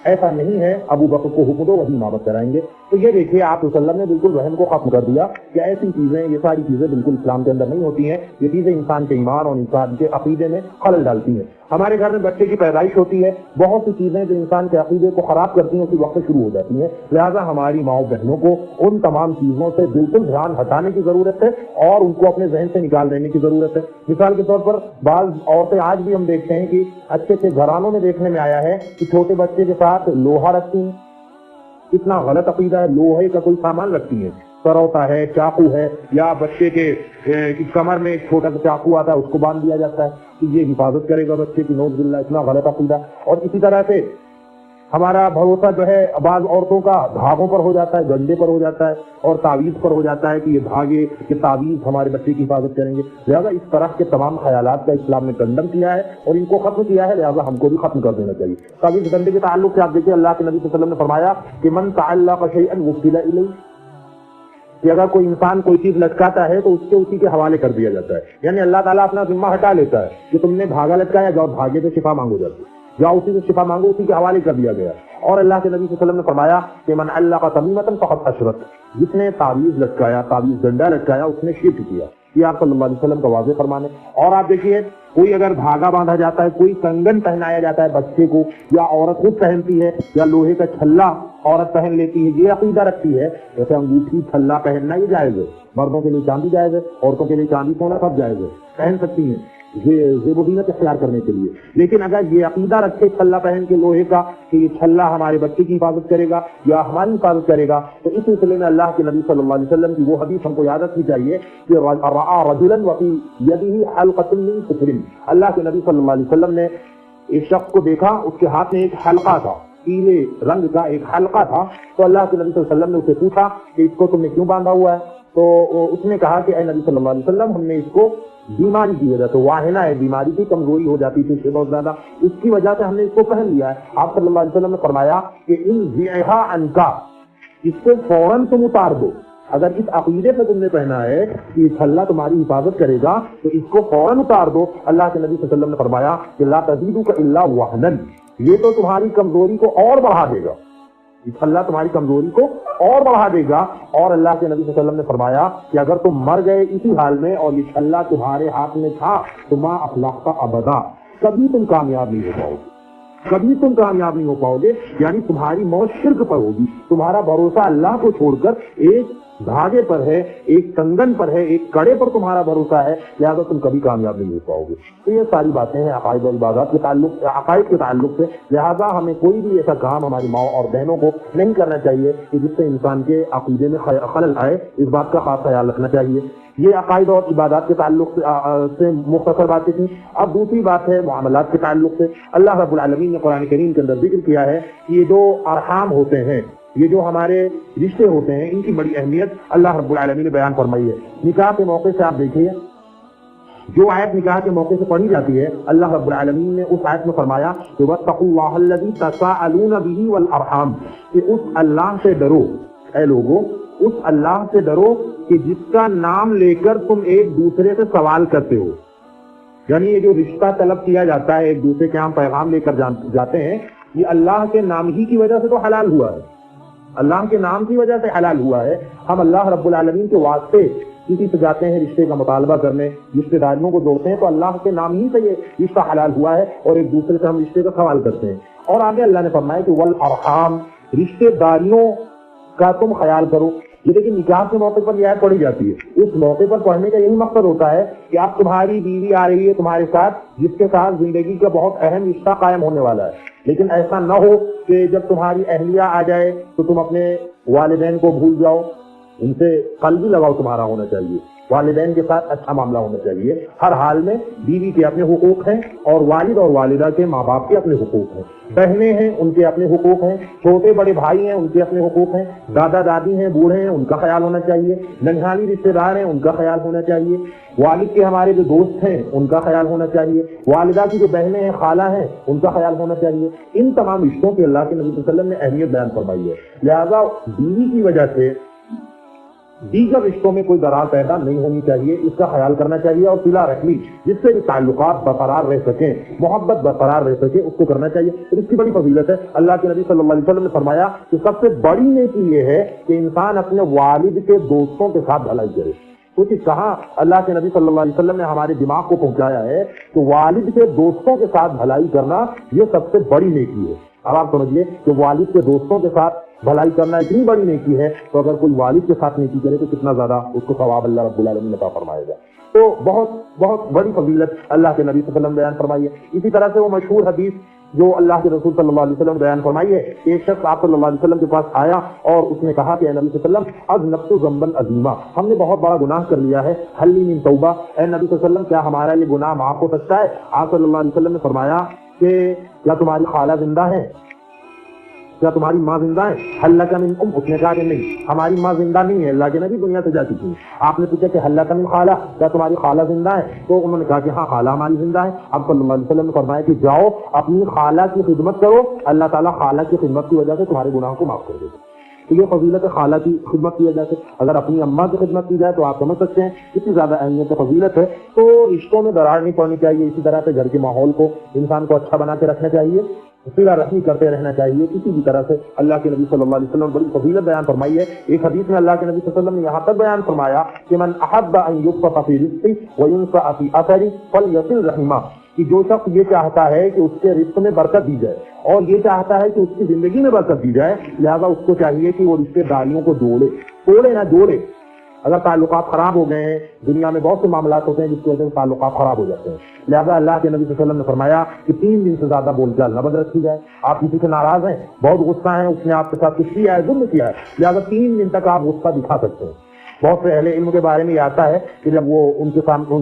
ایسا نہیں ہے, ابو بکر کو حکم دو وہی امامت کرائیں گے. تو یہ دیکھیے آپ صلی اللہ علیہ وسلم نے بالکل وہم کو ختم کر دیا کہ ایسی چیزیں, یہ ساری چیزیں بالکل اسلام کے اندر نہیں ہوتی ہیں. یہ چیزیں انسان کے ایمان اور انسان کے عقیدے میں خلل ڈالتی ہیں. ہمارے گھر میں بچے کی پیدائش ہوتی ہے, بہت سی چیزیں جو انسان کے عقیدے کو خراب کرتی ہیں اسی وقت شروع ہو جاتی ہیں. لہٰذا ہماری ماؤں بہنوں کو ان تمام چیزوں سے بالکل دھیان ہٹانے کی ضرورت ہے, اور ان کو اپنے ذہن سے نکال دینے کی ضرورت ہے. مثال کے طور پر بعض عورتیں آج بھی ہم دیکھتے ہیں کہ اچھے اچھے گھرانوں میں دیکھنے میں آیا ہے کہ چھوٹے بچے کے ساتھ لوہا رکھتی ہیں. اتنا غلط عقیدہ ہے, لوہے کا کوئی سامان رکھتی ہیں, سروتا ہے, چاقو ہے, یا بچے کے کمر میں ایک چھوٹا سا چاقو آتا ہے اس کو باندھ دیا جاتا ہے کہ یہ حفاظت کرے گا بچے کی. نوز باللہ, اتنا غلط عقیدہ. اور اسی طرح سے ہمارا بھروسہ جو ہے بعض عورتوں کا دھاگوں پر ہو جاتا ہے, گنڈے پر ہو جاتا ہے, اور تعویذ پر ہو جاتا ہے کہ یہ دھاگے یہ تعویذ ہمارے بچے کی حفاظت کریں گے. لہٰذا اس طرح کے تمام خیالات کا اسلام نے کنڈم کیا ہے اور ان کو ختم کیا ہے. لہٰذا ہم کو بھی ختم کر دینا چاہیے. تعویذ گنڈے کے تعلق سے آپ دیکھیے اللہ کے نبی صلی اللہ علیہ وسلم نے فرمایا کہ من تعلق شیئا وکل الیہ, کہ اگر کوئی انسان کوئی چیز لٹکاتا ہے تو اس سے اسی کے حوالے کر دیا جاتا ہے. یعنی اللہ تعالیٰ اپنا ذمہ ہٹا لیتا ہے کہ تم نے دھاگا لٹکایا, جاؤ دھاگے سے شفا مانگو, جاتی جاؤ اسی سے شفا مانگو, اسی کے حوالے کر دیا گیا. اور اللہ کے نبی صلی اللہ علیہ وسلم نے فرمایا کہ من علق تمیمۃ فقد اشرک, جس نے تعویذ لٹکایا, تعویذ ڈنڈا لٹکایا, اس نے شرک کیا. یہ آپ صلی اللہ علیہ وسلم کا واضح فرمان ہے. اور آپ دیکھیے کوئی اگر دھاگا باندھا جاتا ہے, کوئی کنگن پہنایا جاتا ہے بچے کو, یا عورت خود پہنتی ہے, یا لوہے کا چھلا عورت پہن لیتی ہے, یہ عقیدہ رکھتی ہے جیسے انگوٹھی چھلا پہننا یہ جائز ہے. مردوں کے لیے چاندی جائز ہے, عورتوں کے لیے چاندی سونا سب جائز ہے, پہن سکتی ہیں زیب و زینت اختیار کرنے کے لیے. لیکن اگر یہ عقیدہ رکھے چھلا پہن کے لوہے کا کہ یہ چھلا ہمارے بچے کی حفاظت کرے گا یا ہماری حفاظت کرے گا, تو اس سلسلے میں اللہ کے نبی صلی اللہ علیہ وسلم کی وہ حدیث ہم کو یاد رکھنی چاہیے کہ رأى رجلا وفي يده حلقة من کفر. اللہ کے نبی صلی اللہ علیہ وسلم نے ایک شخص کو دیکھا, اس کے ہاتھ میں ایک حلقہ تھا, پیلے رنگ کا ایک حلقہ تھا. تو اللہ کے نبی صلی اللہ علیہ وسلم نے اسے پوچھا کہ اس کو تم نے کیوں باندھا ہوا ہے؟ تو اس نے کہا کہ اے نبی صلی اللہ علیہ وسلم, ہم نے اس کو بیماری کی وجہ سے, واہنہ ہے, بیماری کی کمزوری ہو جاتی تھی بہت زیادہ, اس کی وجہ سے ہم نے اس کو پہن لیا ہے. آپ صلی اللہ علیہ وسلم نے فرمایا کہ انزعھا عنک, اس کو فوراً تم اتار دو. اگر اس عقیدے سے تم نے پہنا ہے کہ اللہ تمہاری حفاظت کرے گا تو اس کو فوراً اتار دو. اللہ کے نبی صلی اللہ علیہ وسلم نے فرمایا کہ لا تزیدک الا وہنا, یہ تو تمہاری کمزوری کو اور بڑھا دے گا, اللہ تمہاری کمزوری کو اور بڑھا دے گا. اور اللہ کے نبی صلی اللہ علیہ وسلم نے فرمایا کہ اگر تم مر گئے اسی حال میں اور یہ چھلا تمہارے ہاتھ میں تھا تو ما افلحت ابدا, کبھی تم کامیاب نہیں ہو پاؤ گے. کبھی تم کامیاب نہیں ہو پاؤ گے. یعنی تمہاری موت شرک پر ہوگی, تمہارا بھروسہ اللہ کو چھوڑ کر ایک دھاگے پر ہے, ایک کنگن پر ہے, ایک کڑے پر تمہارا بھروسہ ہے, لہذا تم کبھی کامیاب نہیں ہو پاؤ گے. تو یہ ساری باتیں ہیں عقائد اور عبادات کے تعلق, عقائد کے تعلق سے. لہذا ہمیں کوئی بھی ایسا کام ہماری ماں اور بہنوں کو نہیں کرنا چاہیے کہ جس سے انسان کے عقیدے میں خلل آئے. اس بات کا خاص خیال رکھنا چاہیے. یہ عقائد اور عبادات کے تعلق سے مختصر باتیں تھیں. اب دوسری بات ہے معاملات کے تعلق سے. اللہ رب العالمین نے قرآن کریم کے اندر ذکر کیا ہے کہ یہ جو ارحام ہوتے ہیں, یہ جو ہمارے رشتے ہوتے ہیں, ان کی بڑی اہمیت اللہ رب العالمین نے بیان فرمائی ہے. نکاح کے موقع سے آپ دیکھیے, جو آیت نکاح کے موقع سے پڑھی جاتی ہے, اللہ رب العالمین نے اس آیت میں فرمایا کہ وَاتَّقُوا اللَّهَ الَّذِي تَسَاءَلُونَ بِهِ وَالْأَرْحَامَ, کہ اس اللہ سے ڈرو, اے لوگو اس اللہ سے ڈرو کہ جس کا نام لے کر تم ایک دوسرے سے سوال کرتے ہو. یعنی یہ جو رشتہ طلب کیا جاتا ہے, ایک دوسرے کے ہم پیغام لے کر جاتے ہیں, یہ اللہ کے نام ہی کی وجہ سے تو حلال ہوا ہے, اللہ کے نام کی وجہ سے حلال ہوا ہے. ہم اللہ رب العالمین کے واسطے کسی سے جاتے ہیں رشتے کا مطالبہ کرنے, رشتے داریوں کو جوڑتے ہیں, تو اللہ کے نام ہی سے یہ رشتہ حلال ہوا ہے, اور ایک دوسرے سے ہم رشتے کا سوال کرتے ہیں. اور آگے اللہ نے فرمایا کہ والارحام, رشتے داریوں کا تم خیال کرو. یہ دیکھیں نکاح کے موقع پر یہ آیت پڑھی جاتی ہے. اس موقع پر پڑھنے کا یہی مقصد ہوتا ہے کہ اب تمہاری بیوی آ رہی ہے تمہارے ساتھ, جس کے ساتھ زندگی کا بہت اہم رشتہ قائم ہونے والا ہے. لیکن ایسا نہ ہو کہ جب تمہاری اہلیہ آ جائے تو تم اپنے والدین کو بھول جاؤ. ان سے قلبی لگاؤ تمہارا ہونا چاہیے, والدین کے ساتھ اچھا معاملہ ہونا چاہیے. ہر حال میں بیوی کے اپنے حقوق ہیں, اور والد اور والدہ کے ماں باپ کے اپنے حقوق ہیں, بہنیں ہیں ان کے اپنے حقوق ہیں, چھوٹے بڑے بھائی ہیں ان کے اپنے حقوق ہیں, دادا دادی ہیں بوڑھے ہیں ان کا خیال ہونا چاہیے, ننھالی رشتے دار ہیں ان کا خیال ہونا چاہیے, والد کے ہمارے جو دوست ہیں ان کا خیال ہونا چاہیے, والدہ کی جو بہنیں ہیں خالہ ہیں ان کا خیال ہونا چاہیے. ان تمام رشتوں کی اللہ کے نبی صلی اللہ علیہ وسلم نے اہمیت بیان فرمائی ہے. لہذا بیوی کی وجہ سے دیگر رشتوں میں کوئی درار پیدا نہیں ہونی چاہیے, اس کا خیال کرنا چاہیے, اور صلہ رحمی جس سے بھی تعلقات برقرار رہ سکیں, محبت برقرار رہ سکے, اس کو کرنا چاہیے. اور اس کی بڑی فضیلت ہے. اللہ کے نبی صلی اللہ علیہ وسلم نے فرمایا کہ سب سے بڑی نیکی یہ ہے کہ انسان اپنے والد کے دوستوں کے ساتھ بھلائی کرے. کیونکہ کہاں اللہ کے نبی صلی اللہ علیہ وسلم نے ہمارے دماغ کو پہنچایا ہے کہ والد کے دوستوں کے ساتھ بھلائی کرنا یہ سب سے بڑی نیکی ہے. اب آپ سمجھیے کہ والد کے دوستوں کے ساتھ بھلائی کرنا اتنی بڑی نیکی ہے, تو اگر کوئی والد کے ساتھ نیکی کرے تو کتنا زیادہ اس کو ثواب اللہ رب العالمین عطا فرمائے گا. تو بہت بہت بڑی فضیلت اللہ کے نبی صلی اللہ علیہ وسلم بیان فرمائی ہے. اسی طرح سے وہ مشہور حدیث جو اللہ کے رسول صلی اللہ علیہ وسلم بیان فرمائی ہے, ایک شخص آپ صلی اللہ علیہ وسلم کے پاس آیا اور اس نے کہا کہ اے نبی صلی اللہ علیہ وسلم اذنبت ذنبا عظیما, ہم نے بہت بڑا گناہ کر لیا ہے, حل لی من توبہ, اے نبی صلی اللہ علیہ وسلم کیا ہمارا یہ گناہ معاف ہو سکتا ہے؟ آپ صلی اللہ علیہ وسلم نے فرمایا کہ کیا تمہاری خالہ زندہ ہے, کیا تمہاری ماں زندہ ہے؟ حل لک من ام, اس نے کہا کہ نہیں ہماری ماں زندہ نہیں ہے, اللہ کے نبی دنیا سے جا چکی ہے. آپ نے پوچھا کہ حل لک من خالہ, کیا تمہاری خالہ زندہ ہے؟ تو انہوں نے کہا کہ ہاں خالہ ہماری زندہ ہے. اب صلی اللہ علیہ وسلم نے فرمایا کہ جاؤ اپنی خالہ کی خدمت کرو, اللہ تعالیٰ خالہ کی خدمت کی وجہ سے تمہارے گناہوں کو معاف کر دے گا. تو یہ فضیلت ہے خالہ کی خدمت کی وجہ سے. اگر اپنی اماں کی خدمت کی جائے تو آپ سمجھ سکتے ہیں کتنی زیادہ اہمیت و فضیلت ہے. تو رشتوں میں درار نہیں پڑنی چاہیے. اسی طرح سے گھر کے ماحول کو انسان کو اچھا بنا کے رکھنا چاہیے, صلہ رحمی کرتے رہنا چاہیے کسی بھی طرح سے. اللہ کے نبی صلی اللہ علیہ وسلم بڑی فضیلت بیان فرمائی ہے. ایک حدیث میں اللہ کے نبی صلی اللہ علیہ وسلم نے یہاں تک بیان فرمایا کہ من احب ان یبسط فی رزقی وینسع فی اثری فلیصل رحمہ, کہ جو شخص یہ چاہتا ہے کہ اس کے رزق میں برکت دی جائے اور یہ چاہتا ہے کہ اس کی زندگی میں برکت دی جائے, لہذا اس کو چاہیے کہ وہ رشتے داریوں کو جوڑے, توڑے نہ جوڑے. اگر تعلقات خراب ہو گئے ہیں, دنیا میں بہت سے معاملات ہوتے ہیں جس کی وجہ سے تعلقات خراب ہو جاتے ہیں, لہذا اللہ کے نبی صلی اللہ علیہ وسلم نے فرمایا کہ 3 دن سے زیادہ بول چال نہ بند رکھی جائے. آپ کسی سے ناراض ہیں, بہت غصہ ہیں, اس نے آپ کے ساتھ کچھ کیا ہے, ظلم کیا ہے, لہذا 3 دن تک آپ غصہ دکھا سکتے ہیں. بہت سے اہل علم کے بارے میں یہ آتا ہے کہ جب وہ ان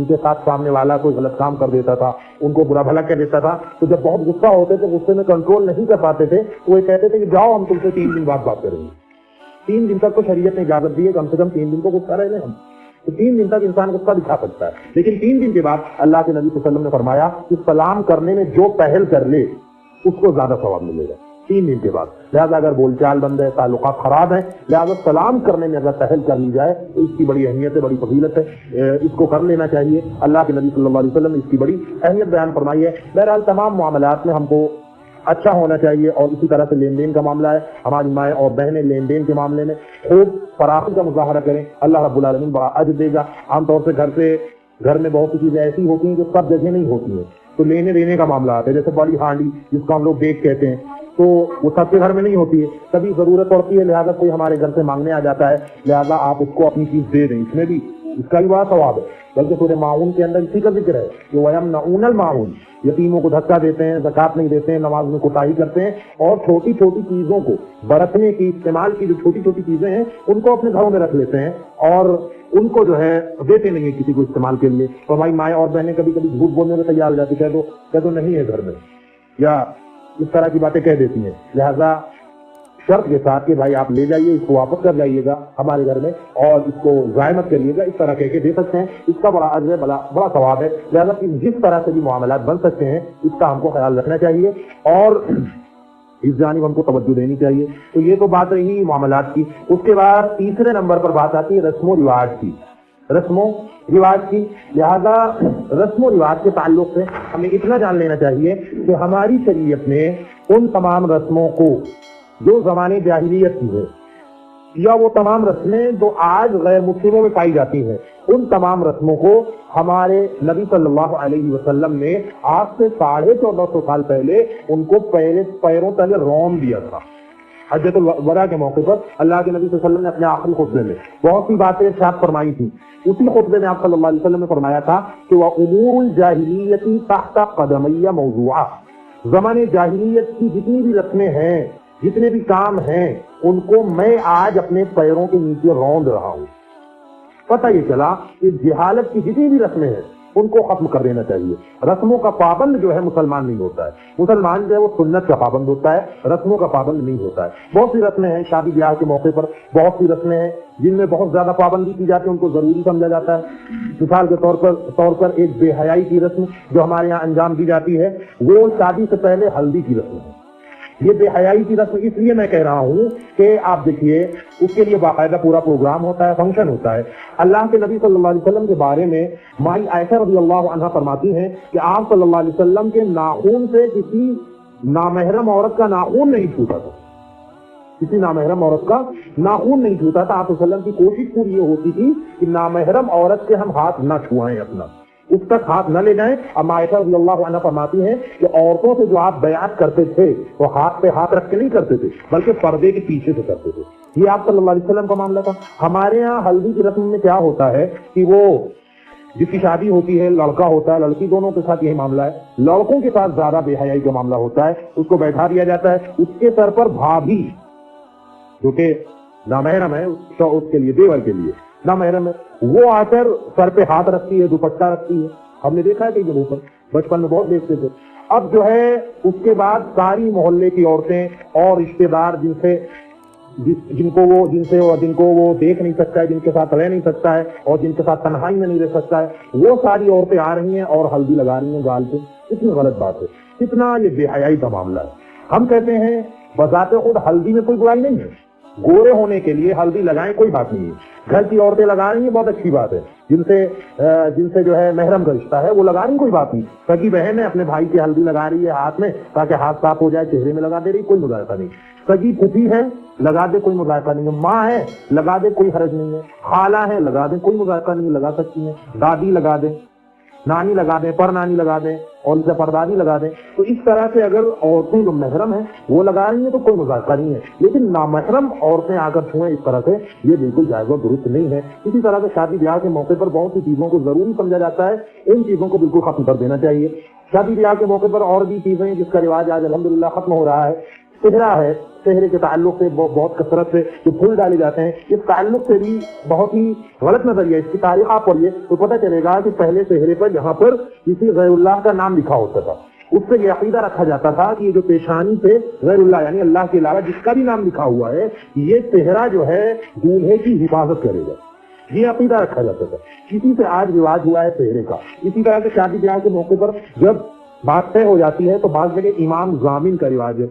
کے ساتھ سامنے والا کوئی غلط کام کر دیتا تھا, ان کو برا بھلا کہہ دیتا تھا, تو جب بہت غصہ ہوتے تھے, غصے میں کنٹرول نہیں کر پاتے تھے, تو وہ کہتے تھے کہ جاؤ ہم تم سے 3 دن بعد بات کریں گے. 3 دن تک تو شریعت نے اجازت دی ہے, کم سے کم 3 دن تو غصہ رہ لیں ہم. تو 3 دن تک انسان غصہ دکھا سکتا ہے, لیکن 3 دن کے بعد اللہ کے نبی صلی اللہ علیہ وسلم نے فرمایا کہ سلام کرنے میں جو پہل کر لے اس کو زیادہ ثواب ملے گا 3 دن کے بعد. لہٰذا اگر بول چال بند ہے, تعلقات خراب ہیں, لہٰذا سلام کرنے میں اگر پہل کر لی جائے تو اس کی بڑی اہمیت ہے, بڑی فضیلت ہے, اس کو کر لینا چاہیے. اللہ کے نبی صلی اللہ علیہ وسلم نے اس کی بڑی اہمیت بیان فرمائی ہے. بہرحال تمام معاملات میں ہم کو اچھا ہونا چاہیے, اور اسی طرح سے لین دین کا معاملہ ہے, ہماری مائیں اور بہنیں لین دین کے معاملے میں خوب فراخی کا مظاہرہ کریں, اللہ رب العالمین بڑا اجر دے گا. عام طور سے گھر میں بہت سی چیزیں ایسی ہوتی ہیں جو سب جگہ نہیں ہوتی ہیں, تو لینے دینے کا معاملہ آتا ہے، جیسے بڑی ہانڈی جس کو ہم لوگ دیکھ کہتے ہیں، تو وہ سب کے گھر میں نہیں ہوتی ہے، کبھی ضرورت پڑتی ہے، لہٰذا کوئی ہمارے گھر سے مانگنے آ جاتا ہے، لہٰذا آپ اس کو اپنی چیز دے دیں، اس میں بھی اس کا بھی بڑا ثواب ہے۔ بلکہ سورہ ماعون کے اندر اسی کا ذکر ہے کہ وَيَمْنَعُونَ الْمَاعُونَ، یتیموں کو دھکا دیتے ہیں، زکوٰۃ نہیں دیتے ہیں، نماز میں کوتاہی کرتے ہیں، اور چھوٹی چھوٹی چیزوں کو برتنے کی، استعمال کی جو چھوٹی چھوٹی چیزیں ہیں ان کو اپنے گھروں میں رکھ لیتے ہیں اور ان کو جو ہے دیتے نہیں ہیں کسی کو استعمال کے لیے۔ تو ہماری مائیں اور بہنیں کبھی کبھی جھوٹ بولنے میں تیار ہو جاتی، کہہ دو نہیں ہے گھر میں، یا اس طرح کی باتیں کہہ دیتی ہیں، لہذا شرط کے ساتھ کہ بھائی آپ لے جائیے، اس کو واپس کر جائیے گا ہمارے گھر میں اور اس کو ضائع مت کریے گا، اس طرح کہہ کے دے سکتے ہیں، اس کا بڑا اجر ہے، بڑا ثواب ہے، لہذا جس طرح سے بھی معاملات بن سکتے ہیں اس کا ہم کو خیال رکھنا چاہیے اور اس جانب ہم کو توجہ دینی چاہیے۔ تو یہ تو بات رہی معاملات کی۔ اس کے بعد تیسرے نمبر پر بات آتی ہے رسم و رواج کی، رسم و رواج کی، لہذا رسم و رواج کے تعلق سے ہمیں اتنا جان لینا چاہیے کہ ہماری شریعت نے ان تمام رسموں کو جو زمانے جاہلیت کی ہے یا وہ تمام رسمیں جو آج غیر مسلموں میں پائی جاتی ہیں، ان تمام رسموں کو ہمارے نبی صلی اللہ علیہ وسلم نے آج سے 1450 سال پہلے ان کو پیروں تلے رون دیا تھا۔ حجۃ الوداع کے موقع پر اللہ کے نبی صلی اللہ علیہ وسلم نے اپنے آخری خطبے میں بہت سی باتیں ارشاد فرمائی تھی۔ اسی خطبے میں آپ صلی اللہ علیہ وسلم نے فرمایا تھا کہ وَأُمُورُ الْجَاهِلِيَّةِ تَحْتَ قَدَمَيَّ مَوْضُوعَةٌ، زمانے جاہلیت کی جتنی بھی رسمیں ہیں، جتنے بھی کام ہیں، ان کو میں آج اپنے پیروں کے نیچے روند رہا ہوں۔ پتہ یہ چلا کہ جہالت کی جتنی بھی رسمیں ہیں ان کو ختم کر دینا چاہیے۔ رسموں کا پابند جو ہے مسلمان نہیں ہوتا ہے، مسلمان جو ہے وہ سنت کا پابند ہوتا ہے، رسموں کا پابند نہیں ہوتا ہے۔ بہت سی رسمیں ہیں شادی بیاہ کے موقع پر، بہت سی رسمیں ہیں جن میں بہت زیادہ پابندی کی جاتی ہے، ان کو ضروری سمجھا جاتا ہے۔ مثال کے طور پر ایک بے حیائی کی رسم جو ہمارے یہاں انجام دی جاتی ہے، وہ شادی سے پہلے ہلدی کی رسم ہے۔ یہ بے حیائی کی رسم اس لیے میں کہہ رہا ہوں کہ آپ دیکھیے اس کے لیے باقاعدہ پورا پروگرام ہوتا ہے، فنکشن ہوتا ہے۔ اللہ کے نبی صلی اللہ علیہ وسلم کے بارے میں مائی عائشہ رضی اللہ عنہا فرماتی ہیں کہ آپ صلی اللہ علیہ وسلم کے ناخن سے کسی نامحرم عورت کا ناخن نہیں چھوتا تھا، کسی نامحرم عورت کا ناخن نہیں چھوتا تھا۔ آپ صلی اللہ علیہ وسلم کی کوشش پوری یہ ہوتی تھی کہ نامحرم عورت سے ہم ہاتھ نہ چھوائیں، اپنا اس تک ہاتھ نہ لے جائیں۔ اب عائشہ رضی اللہ عنہ فرماتی ہیں کہ عورتوں سے جو آپ بیعت کرتے تھے وہ ہاتھ پہ ہاتھ رکھ کے نہیں کرتے تھے بلکہ پردے کے پیچھے سے کرتے تھے۔ یہ آپ صلی اللہ علیہ وسلم کا معاملہ تھا۔ ہمارے یہاں ہلدی کی رسم میں کیا ہوتا ہے کہ وہ جس کی شادی ہوتی ہے، لڑکا ہوتا ہے لڑکی، دونوں کے ساتھ یہی معاملہ ہے۔ لڑکوں کے ساتھ زیادہ بے حیائی کا معاملہ ہوتا ہے، اس کو بیٹھا دیا جاتا ہے، اس کے سر پر بھابھی جو کہ نامحرم ہے اس کے لیے، دیور کے لیے نامحرم ہے، وہ آ کر سر پہ ہاتھ رکھتی ہے، دوپٹہ رکھتی ہے۔ ہم نے دیکھا ہے کئی جگہوں پر، بچپن میں بہت دیکھتے تھے۔ اب جو ہے اس کے بعد ساری محلے کی عورتیں اور رشتے دار جن کو وہ دیکھ نہیں سکتا ہے، جن کے ساتھ رہ نہیں سکتا ہے اور جن کے ساتھ تنہائی میں نہیں رہ سکتا ہے، وہ ساری عورتیں آ رہی ہیں اور ہلدی لگا رہی ہیں گال پہ۔ کتنی غلط بات ہے، کتنا یہ بے حیائی کا معاملہ ہے۔ ہم کہتے ہیں بذات خود ہلدی میں کوئی برائی نہیں ہے، گورے ہونے کے لیے ہلدی لگائیں کوئی بات نہیں ہے، گھر کی عورتیں لگا رہی ہیں بہت اچھی بات ہے، جن سے جو ہے محرم کا رشتہ ہے وہ لگا رہی کوئی بات نہیں۔ سگی بہن ہے اپنے بھائی کی ہلدی لگا رہی ہے ہاتھ میں تاکہ ہاتھ صاف ہو جائے، چہرے میں لگا دے رہی، کوئی مذائقہ نہیں۔ سگی پھوپھی ہے لگا دے، کوئی مذائقہ نہیں ہے۔ ماں ہے لگا دے، کوئی حرج نہیں ہے۔ خالہ ہے لگا دے، کوئی مذائقہ نہیں ہے، لگا سکتی ہیں۔ دادی لگا دیں، نانی لگا دیں، پر نانی لگا دیں اور ان سے پردادی لگا دیں۔ تو اس طرح سے اگر عورتیں جو محرم ہیں وہ لگا رہی ہیں تو کوئی مذائقہ نہیں ہے، لیکن نامحرم عورتیں آ کر چھوئیں اس طرح سے، یہ بالکل جائز و درست نہیں ہے۔ اسی طرح سے شادی بیاہ کے موقع پر بہت سی چیزوں کو ضروری سمجھا جاتا ہے، ان چیزوں کو بالکل ختم کر دینا چاہیے۔ شادی بیاہ کے موقع پر اور بھی چیزیں جس کا رواج آج الحمدللہ ختم ہو رہا ہے، صحرا ہے۔ صحرے کے تعلق سے بہت کثرت سے جو پھول ڈالے جاتے ہیں، اس تعلق سے بھی بہت ہی غلط نظریہ۔ اس کی تاریخ آپ پڑھیے تو پتہ چلے گا کہ پہلے صحرے پر یہاں پر کسی غیر اللہ کا نام لکھا ہوتا تھا، اس سے یہ عقیدہ رکھا جاتا تھا کہ یہ جو پیشانی پہ غیر اللہ یعنی اللہ کے علاوہ جس کا بھی نام لکھا ہوا ہے، یہ صحرا جو ہے دولہے کی حفاظت کرے گا، یہ عقیدہ رکھا جاتا تھا۔ اسی سے آج رواج ہوا ہے صحرے کا۔ اسی طرح سے شادی بیاہ کے موقع پر جب بات طے ہو جاتی ہے تو بعض جگہ امام ضامن کا رواج ہے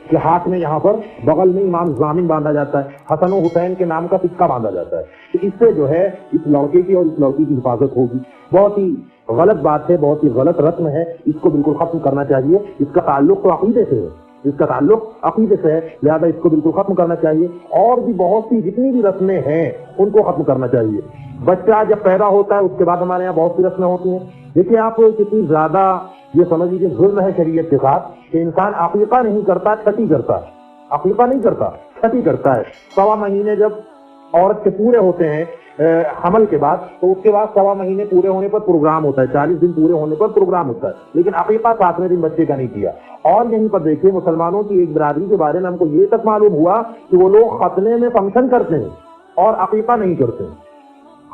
کہ ہاتھ میں یہاں پر بغل میں امام ضامن باندھا جاتا ہے، حسن و حسین کے نام کا سکہ باندھا جاتا ہے، تو اس سے جو ہے اس لڑکے کی اور اس لڑکی کی حفاظت ہوگی۔ بہت ہی غلط بات ہے، بہت ہی غلط رسم ہے، اس کو بالکل ختم کرنا چاہیے۔ اس کا تعلق تو عقیدے سے ہے، اس کا تعلق عقیدے سے ہے، لہذا اس کو بالکل ختم کرنا چاہیے۔ اور بھی بہت سی جتنی بھی رسمیں ہیں ان کو ختم کرنا چاہیے۔ بچہ جب پیدا ہوتا ہے اس کے بعد ہمارے یہاں بہت سی رسمیں ہوتی ہیں، دیکھیے آپ کتنی زیادہ یہ سمجھ لیجیے ظلم ہے شریعت کے ساتھ کہ انسان عقیقہ نہیں کرتا چھٹی کرتا ہے، عقیقہ نہیں کرتا چھٹی کرتا ہے۔ 1.25 مہینے جب عورت کے پورے ہوتے ہیں حمل کے بعد، تو اس کے بعد 1.25 مہینے پورے ہونے پر پروگرام ہوتا ہے، 40 دن پورے ہونے پر پروگرام ہوتا ہے، لیکن عقیقہ 7ویں دن بچے کا نہیں کیا۔ اور یہیں پر دیکھیے مسلمانوں کی ایک برادری کے بارے میں ہم کو یہ تک معلوم ہوا کہ وہ لوگ ختنے میں فنکشن کرتے ہیں اور عقیقہ نہیں کرتے ہیں۔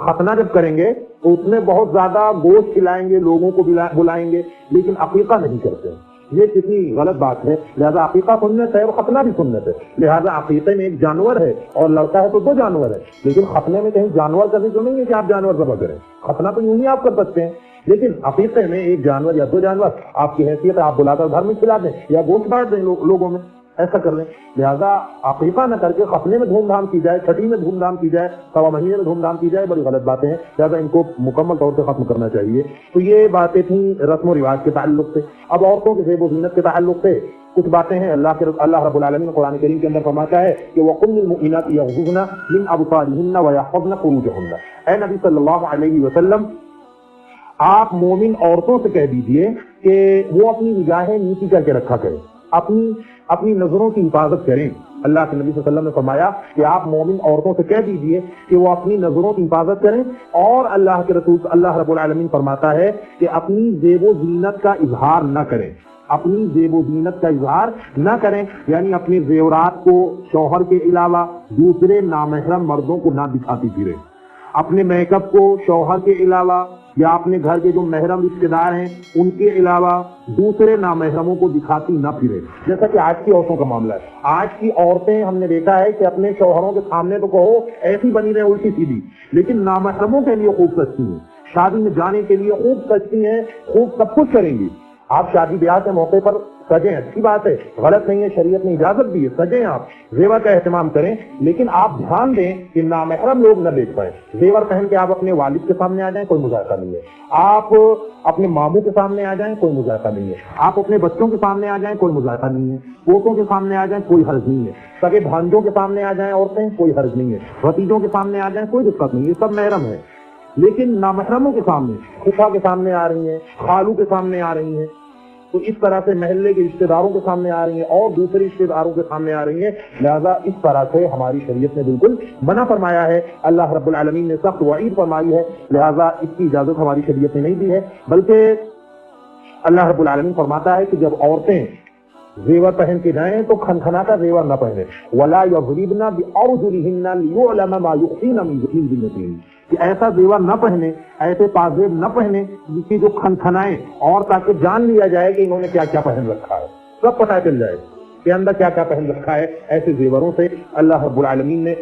ختنہ جب کریں گے تو اس میں بہت زیادہ گوشت کھلائیں گے، لوگوں کو بلائیں گے، لیکن عقیقہ نہیں کرتے ہیں۔ یہ کتنی غلط بات ہے۔ لہذا عقیقہ سنت ہے اور ختنہ بھی سنت ہے۔ لہذا عقیقے میں ایک جانور ہے اور لڑکا ہے تو 2 جانور ہے، لیکن ختنے میں کہیں جانور کا ذکر نہیں ہے کہ آپ جانور ذبح کریں۔ ختنہ تو یوں ہی آپ کر سکتے ہیں، لیکن عقیقے میں ایک جانور یا 2 جانور آپ کی حیثیت ہے، آپ بلا کر گھر میں کھلا دیں یا گوشت بانٹ دیں لوگوں میں، ایسا کر لیں۔ لہذا عقیقہ نہ کر کے ختنے میں دھوم دھام کی جائے، چھٹی میں دھوم دھام کی جائے، 1.25 مہینے میں دھوم دھام کی جائے، بڑی غلط باتیں ہیں۔ لہذا ان کو مکمل طور سے ختم کرنا چاہیے۔ تو یہ باتیں تھیں رسم و رواج کے تعلق سے۔ اب عورتوں کے زیب و زینت کے تعلق سے کچھ باتیں ہیں۔ اللہ رب العالمین قرآن کریم کے اندر فرماتا ہے کہ وَقُلْ لِلْمُؤْمِنَاتِ يَغْضُضْنَ مِنْ أَبْصَارِهِنَّ وَيَحْفَظْنَ فُرُوجَهُنَّ۔ اے نبی صلی اللہ علیہ وسلم، آپ مومن عورتوں سے کہہ دیجئے کہ وہ اپنی نگاہیں نیچی کر کے رکھا کریں، اپنی نظروں کی حفاظت کریں۔ اللہ کے نبی صلی اللہ علیہ وسلم نے فرمایا کہ آپ مومن عورتوں سے کہہ دیجئے کہ وہ اپنی نظروں کی حفاظت کریں، اور اللہ کے رسول اللہ رب العالمین فرماتا ہے کہ اپنی زیب و زینت کا اظہار نہ کریں، اپنی زیب و زینت کا اظہار نہ کریں، یعنی اپنے زیورات کو شوہر کے علاوہ دوسرے نامحرم مردوں کو نہ دکھاتی پھریں، اپنے میک اپ کو شوہر کے علاوہ یا اپنے گھر کے جو محرم رشتے دار ہیں ان کے علاوہ دوسرے نامحرموں کو دکھاتی نہ پھرے، جیسا کہ آج کی عورتوں کا معاملہ ہے۔ آج کی عورتیں ہم نے دیکھا ہے کہ اپنے شوہروں کے سامنے تو کہو ایسی بنی رہے الٹی سیدھی، لیکن نامحرموں کے لیے خوب سجتی ہیں، شادی میں جانے کے لیے خوب سجتی ہیں، خوب سب کچھ کریں گی۔ آپ شادی بیاہ کے موقع پر سجیں، اچھی بات ہے، غلط نہیں ہے، شریعت نے اجازت دی ہے، سجیں، آپ زیور کا اہتمام کریں، لیکن آپ دھیان دیں کہ نامحرم لوگ نہ دیکھ پائیں۔ زیور پہن کے آپ اپنے والد کے سامنے آ جائیں، کوئی مذائقہ نہیں ہے، آپ اپنے ماموں کے سامنے آ جائیں، کوئی مذائقہ نہیں ہے، آپ اپنے بچوں کے سامنے آ جائیں، کوئی مذائقہ نہیں ہے، پوتوں کے سامنے آ جائیں، کوئی حرج نہیں ہے، سگے بھانجوں کے سامنے آ جائیں عورتیں، کوئی حرج نہیں ہے، بھتیجوں کے سامنے آ جائیں، کوئی دقت نہیں ہے، سب محرم ہے۔ لیکن نامحرموں کے سامنے، پھوپھا کے سامنے آ رہی ہیں، خالو کے سامنے آ رہی ہیں، تو اس طرح سے محلے کے رشتے داروں کے سامنے آ رہی ہیں اور دوسرے رشتے داروں کے سامنے آ رہی ہیں، لہذا اس طرح سے ہماری شریعت نے بالکل منع فرمایا ہے، اللہ رب العالمین نے سخت وعید فرمائی ہے، لہذا اس کی اجازت ہماری شریعت نے نہیں دی ہے، بلکہ اللہ رب العالمین فرماتا ہے کہ جب عورتیں زیور پہن کے جائیں تو کھنکھناتا زیور نہ پہنے، وَلَا يَضْرِبْنَ بِأَرْجُلِهِنَّ لِيُعْلَمَ مَا يُخْفِينَ مِن زِينَتِهِنَّ، کہ ایسا زیور نہ پہنے، ایسے پازیب نہ پہنے جس کی جو کھنکھنائیں، اور تاکہ جان لیا جائے کہ انہوں نے کیا کیا پہن رکھا ہے، سب پتہ چل جائے کہ اندر کیا کیا پہن رکھا ہے۔ ایسے زیوروں سے اللہ رب العالمین نے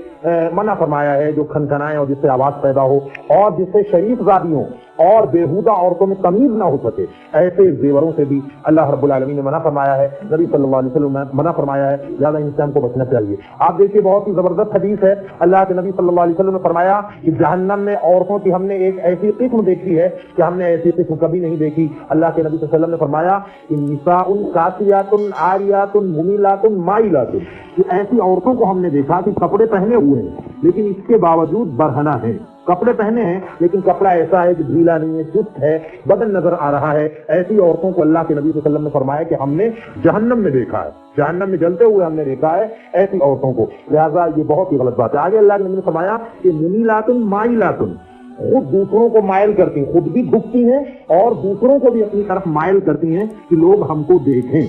منع فرمایا ہے جو کھنکھنائیں اور جس سے آواز پیدا ہو اور جس سے شریف زادیوں اور بےہودہ عورتوں میں تمیز نہ ہو سکے، ایسے زیوروں سے بھی اللہ رب العالمین نے منع فرمایا ہے، نبی صلی اللہ علیہ وسلم نے منع فرمایا ہے، لہٰذا ان سے ہم کو بچنا چاہیے۔ آپ دیکھیے بہت ہی زبردست حدیث ہے، اللہ کے نبی صلی اللہ علیہ وسلم نے فرمایا کہ جہنم میں عورتوں کی ہم نے ایک ایسی قسم دیکھی ہے کہ ہم نے ایسی قسم کبھی نہیں دیکھی۔ اللہ کے نبی صلی اللہ علیہ وسلم نے فرمایا کہ نساء کاسیات عاریات ممیلات مائلات، کہ ایسی عورتوں کو ہم نے دیکھا کہ کپڑے پہنے ہوئے ہیں لیکن اس کے باوجود برہنہ ہیں، کپڑے پہنے ہیں لیکن کپڑا ایسا ہے کہ ڈھیلا نہیں ہے، چست ہے، بدن نظر آ رہا ہے، ایسی عورتوں کو اللہ کے نبی صلی اللہ علیہ وسلم نے فرمایا کہ ہم نے جہنم میں دیکھا ہے، جہنم میں جلتے ہوئے ہم نے دیکھا ہے ایسی عورتوں کو، لہٰذا یہ بہت ہی غلط بات ہے۔ آگے اللہ کے نبی نے فرمایا کہ ممیلات مائلات، خود دوسروں کو مائل کرتی ہیں، خود بھی جھکتی ہیں اور دوسروں کو بھی اپنی طرف مائل کرتی ہیں کہ لوگ ہم کو دیکھیں۔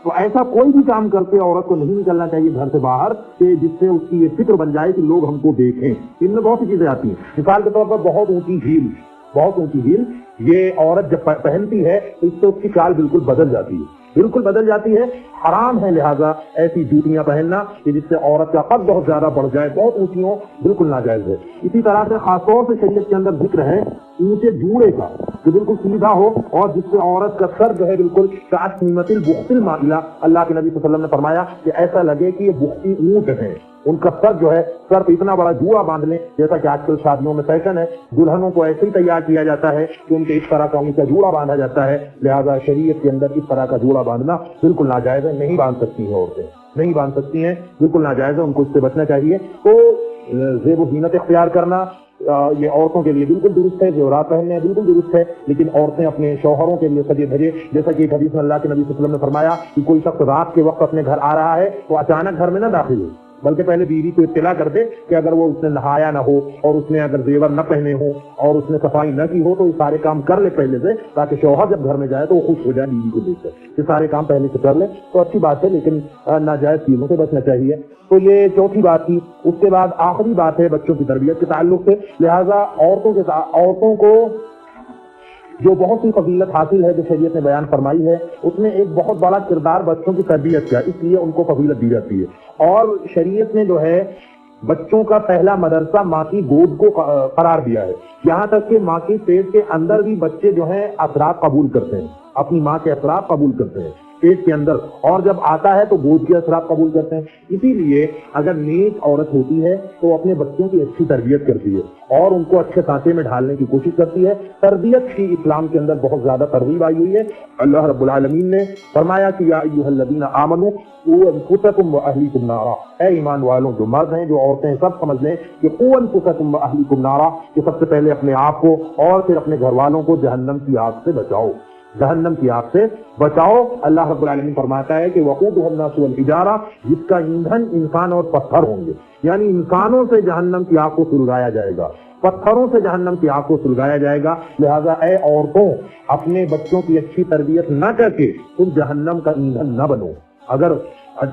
تو ایسا کوئی بھی کام کرتے عورت کو نہیں نکلنا چاہیے گھر سے باہر کہ جس سے اس کی یہ فکر بن جائے کہ لوگ ہم کو دیکھیں۔ ان میں بہت سی چیزیں آتی ہیں، مثال کے طور پر بہت اونچی ہیل یہ عورت جب پہنتی ہے تو اس سے اس کی چال بالکل بدل جاتی ہے، حرام ہے لہذا ایسی جوتیاں پہننا کہ جس سے عورت کا قد بہت زیادہ بڑھ جائے، بہت اونچی ہو، بالکل ناجائز ہے۔ اسی طرح سے خاص طور سے شریعت کے اندر ذکر ہے اونچے جوڑے کا جو بالکل سیدھا ہو اور جس سے عورت کا سر جو ہے بالکل کاسمت البخت المائلہ، اللہ کے نبی صلی اللہ علیہ وسلم نے فرمایا کہ ایسا لگے کہ یہ بختی اونٹ ہے، ان کا سر جو ہے سر پہ اتنا بڑا جوڑا باندھ لیں، جیسا کہ آج کل شادیوں میں فیشن ہے، دلہنوں کو ایسے ہی تیار کیا جاتا ہے کہ ان کے اس طرح کا اونچا جوڑا باندھا جاتا ہے، لہذا شریعت کے اندر اس طرح کا جوڑا باندھنا بالکل ناجائز ہے، نہیں باندھ سکتی ہیں عورتیں، نہیں باندھ سکتی ہیں، بالکل ناجائز ہے، ان کو اس سے بچنا چاہیے۔ تو زیب و زینت اختیار کرنا یہ عورتوں کے لیے بالکل درست ہے، زیورات پہننے بالکل درست ہے، لیکن عورتیں اپنے شوہروں کے لیے سجے دھجے، جیسا کہ ایک حدیث میں اللہ کے نبی صلی اللہ علیہ وسلم نے فرمایا کہ کوئی شخص رات کے وقت اپنے گھر آ رہا ہے تو اچانک گھر میں نہ داخل ہو، بلکہ پہلے بیوی کو اطلاع کر دے کہ اگر وہ اس نے نہایا نہ ہو اور اس نے اگر زیور نہ پہنے ہو اور اس نے صفائی نہ کی ہو تو یہ سارے کام کر لے پہلے سے، تاکہ شوہر جب گھر میں جائے تو وہ خوش ہو جائے بیوی کو دیکھ کر، یہ سارے کام پہلے سے کر لے تو اچھی بات ہے، لیکن ناجائز چیزوں سے بچنا چاہیے۔ تو یہ چوتھی بات تھی۔ اس کے بعد آخری بات ہے بچوں کی تربیت کے تعلق سے، لہٰذا عورتوں کو جو بہت سی فضیلت حاصل ہے جو شریعت نے بیان فرمائی ہے، اس میں ایک بہت بڑا کردار بچوں کی تربیت کا، اس لیے ان کو فضیلت دی جاتی ہے۔ اور شریعت نے جو ہے بچوں کا پہلا مدرسہ ماں کی گود کو قرار دیا ہے، یہاں تک کہ ماں کے پیٹ کے اندر بھی بچے جو ہیں اثرات قبول کرتے ہیں، اپنی ماں کے اثرات قبول کرتے ہیں پیٹ کے اندر، اور جب آتا ہے تو گود کے اثرات قبول کرتے ہیں۔ اسی لیے اگر نیک عورت ہوتی ہے تو اپنے بچوں کی اچھی تربیت کرتی ہے اور ان کو اچھے سانچے میں ڈھالنے کی کوشش کرتی ہے۔ تربیت کی اسلام کے اندر بہت زیادہ ترغیب آئی ہوئی ہے۔ اللہ رب العالمین نے فرمایا کہ یا ایھا الذین آمنوا قوا انفسکم واہلیکم نارا، اے ایمان والوں، جو مرد ہیں جو عورتیں ہیں سب سمجھ لیں کہ قوا انفسکم واہلیکم نارا، کہ سب سے پہلے اپنے آپ کو اور پھر اپنے گھر والوں کو جہنم کی آگ سے بچاؤ، جہنم کی آگ سے بچاؤ۔ اللہ رب العالمین فرماتا ہے کہ وقودها الناس والحجارہ، جس کا ایندھن انسان اور پتھر ہوں گے، یعنی انسانوں سے جہنم کی آگ کو سلگایا جائے گا، پتھروں سے جہنم کی آگ کو سلگایا جائے گا۔ لہذا اے عورتوں، اپنے بچوں کی اچھی تربیت نہ کر کے تم جہنم کا ایندھن نہ بنو۔ اگر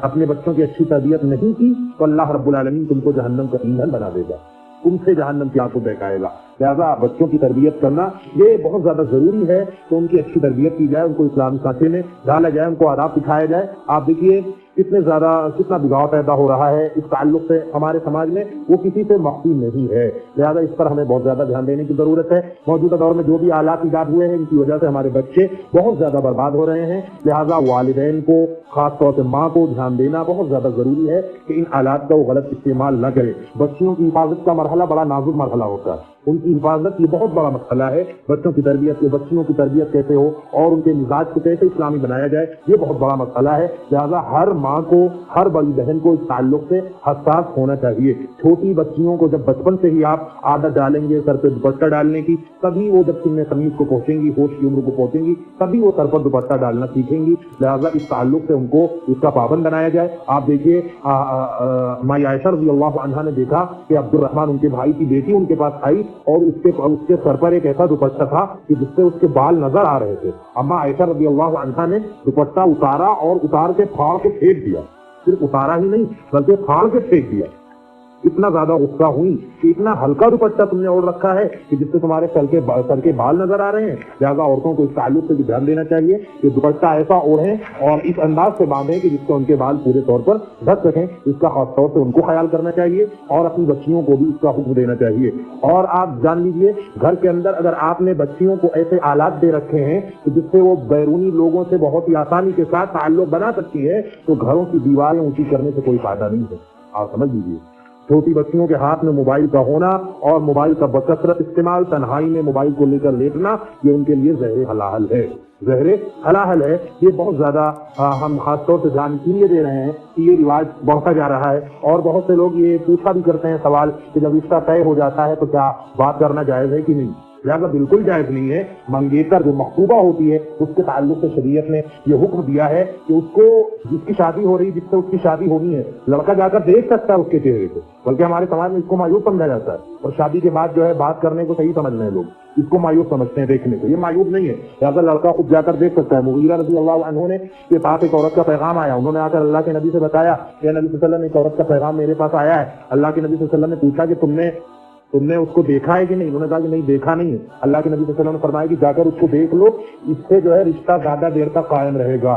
اپنے بچوں کی اچھی تربیت نہیں کی تو اللہ رب العالمین تم کو جہنم کا ایندھن بنا دے گا، تم سے جہنم کی آگ کو بہکائے گا۔ لہذا بچوں کی تربیت کرنا یہ بہت زیادہ ضروری ہے کہ ان کی اچھی تربیت کی جائے، ان کو اسلامی سانچے میں ڈالا جائے، ان کو آداب سکھایا جائے۔ آپ دیکھیے کتنا بگاؤ پیدا ہو رہا ہے اس تعلق سے ہمارے سماج میں، وہ کسی سے مخفی نہیں ہے، لہذا اس پر ہمیں بہت زیادہ دھیان دینے کی ضرورت ہے۔ موجودہ دور میں جو بھی آلات ایجاد ہوئے ہیں ان کی وجہ سے ہمارے بچے بہت زیادہ برباد ہو رہے ہیں، لہذا والدین کو خاص طور سے ماں کو دھیان دینا بہت زیادہ ضروری ہے کہ ان آلات کا وہ غلط استعمال نہ کرے۔ بچیوں کی حفاظت کا مرحلہ بڑا نازک مرحلہ ہوتا ہے، ان کی حفاظت یہ بہت بڑا مسئلہ ہے۔ بچوں کی تربیت، بچیوں کی تربیت کیسے ہو اور ان کے مزاج کو کیسے اسلامی بنایا جائے، یہ بہت بڑا مسئلہ ہے۔ لہذا ہر ماں کو، ہر بڑی بہن کو اس تعلق سے حساس ہونا چاہیے۔ چھوٹی بچیوں کو جب بچپن سے ہی آپ عادت ڈالیں گے سر پہ دوپٹہ ڈالنے کی، تبھی وہ جب سن خمیز کو پہنچیں گی، ہوش کی عمر کو پہنچیں گی، تبھی وہ سر پر دوپٹہ ڈالنا سیکھیں گی۔ لہذا اس تعلق سے ان کو اس کا پابند بنایا جائے۔ آپ دیکھیے ماں عائشہ رضی اللہ عنہا نے دیکھا کہ عبد الرحمن ان کے بھائی کی بیٹی ان کے پاس آئی اور اس کے سر پر ایک ایسا دوپٹہ تھا کہ جس سے اس کے بال نظر آ رہے تھے۔ اما عائشہ رضی اللہ عنہا نے دوپٹہ اتارا اور اتار کے پھاڑ کے پھینک دیا، صرف اتارا ہی نہیں بلکہ پھاڑ کے پھینک دیا۔ اتنا زیادہ غصہ ہوئی کہ اتنا ہلکا دوپٹہ تم نے اوڑھ رکھا ہے کہ جس سے تمہارے سر کے بال نظر آ رہے ہیں۔ لہٰذا عورتوں کو اس تعلق سے بھی دھیان دینا چاہیے کہ دوپٹہ ایسا اوڑھیں اور اس انداز سے باندھیں کہ جس سے ان کے بال پورے طور پر ڈھک سکیں۔ اس کا خاص طور سے ان کو خیال کرنا چاہیے اور اپنی بچیوں کو بھی اس کا حکم دینا چاہیے۔ اور آپ جان لیجیے گھر کے اندر اگر آپ نے بچیوں کو ایسے آلات دے رکھے ہیں کہ جس سے وہ بیرونی لوگوں سے بہت ہی آسانی کے ساتھ تعلق بنا سکتی ہے تو گھروں کی دیواریں اونچی کرنے سے کوئی فائدہ نہیں ہے۔ آپ سمجھ لیجیے، چھوٹی بچیوں کے ہاتھ میں موبائل کا ہونا اور موبائل کا بکثرت استعمال، تنہائی میں موبائل کو لے کر لیٹنا، یہ ان کے لیے زہر حلال ہے، زہر حلال ہے۔ یہ بہت زیادہ ہم خاص طور سے دھیان کے لیے دے رہے ہیں کہ یہ رواج بڑھتا جا رہا ہے، اور بہت سے لوگ یہ پوچھا بھی کرتے ہیں سوال کہ جب رشتہ طے ہو جاتا ہے تو کیا بات کرنا جائز ہے کہ نہیں؟ لہٰذا بالکل جائز نہیں ہے۔ منگیتر جو مخطوبہ ہوتی ہے اس کے تعلق سے شریعت نے یہ حکم دیا ہے کہ اس کو جس کی شادی ہو رہی، جس سے اس کی شادی ہونی ہے، لڑکا جا کر دیکھ سکتا ہے اس کے چہرے کو، بلکہ ہمارے سماج میں اس کو مایوس سمجھا جاتا ہے، اور شادی کے بعد جو ہے بات کرنے کو صحیح سمجھ رہے ہیں لوگ، اس کو مایوس سمجھتے ہیں دیکھنے کو۔ یہ مایوس نہیں ہے، لہٰذا لڑکا خود جا کر دیکھ سکتا ہے۔ مغیرہ رضی اللہ عنہ نے کے پاس ایک عورت کا پیغام آیا، انہوں نے آ کر اللہ کے نبی سے بتایا کہ نبی صلی اللہ علیہ وسلم ایک عورت کا پیغام میرے پاس آیا ہے۔ اللہ کے نبی صلی اللہ علیہ وسلم نے پوچھا کہ تم نے اس کو دیکھا ہے کہ نہیں؟ انہوں نے کہا کہ نہیں دیکھا نہیں ہے۔ اللہ کے نبی صلی اللہ علیہ وسلم نے فرمایا کہ جا کر اس کو دیکھ لو، اس سے جو ہے رشتہ زیادہ دیر تک قائم رہے گا۔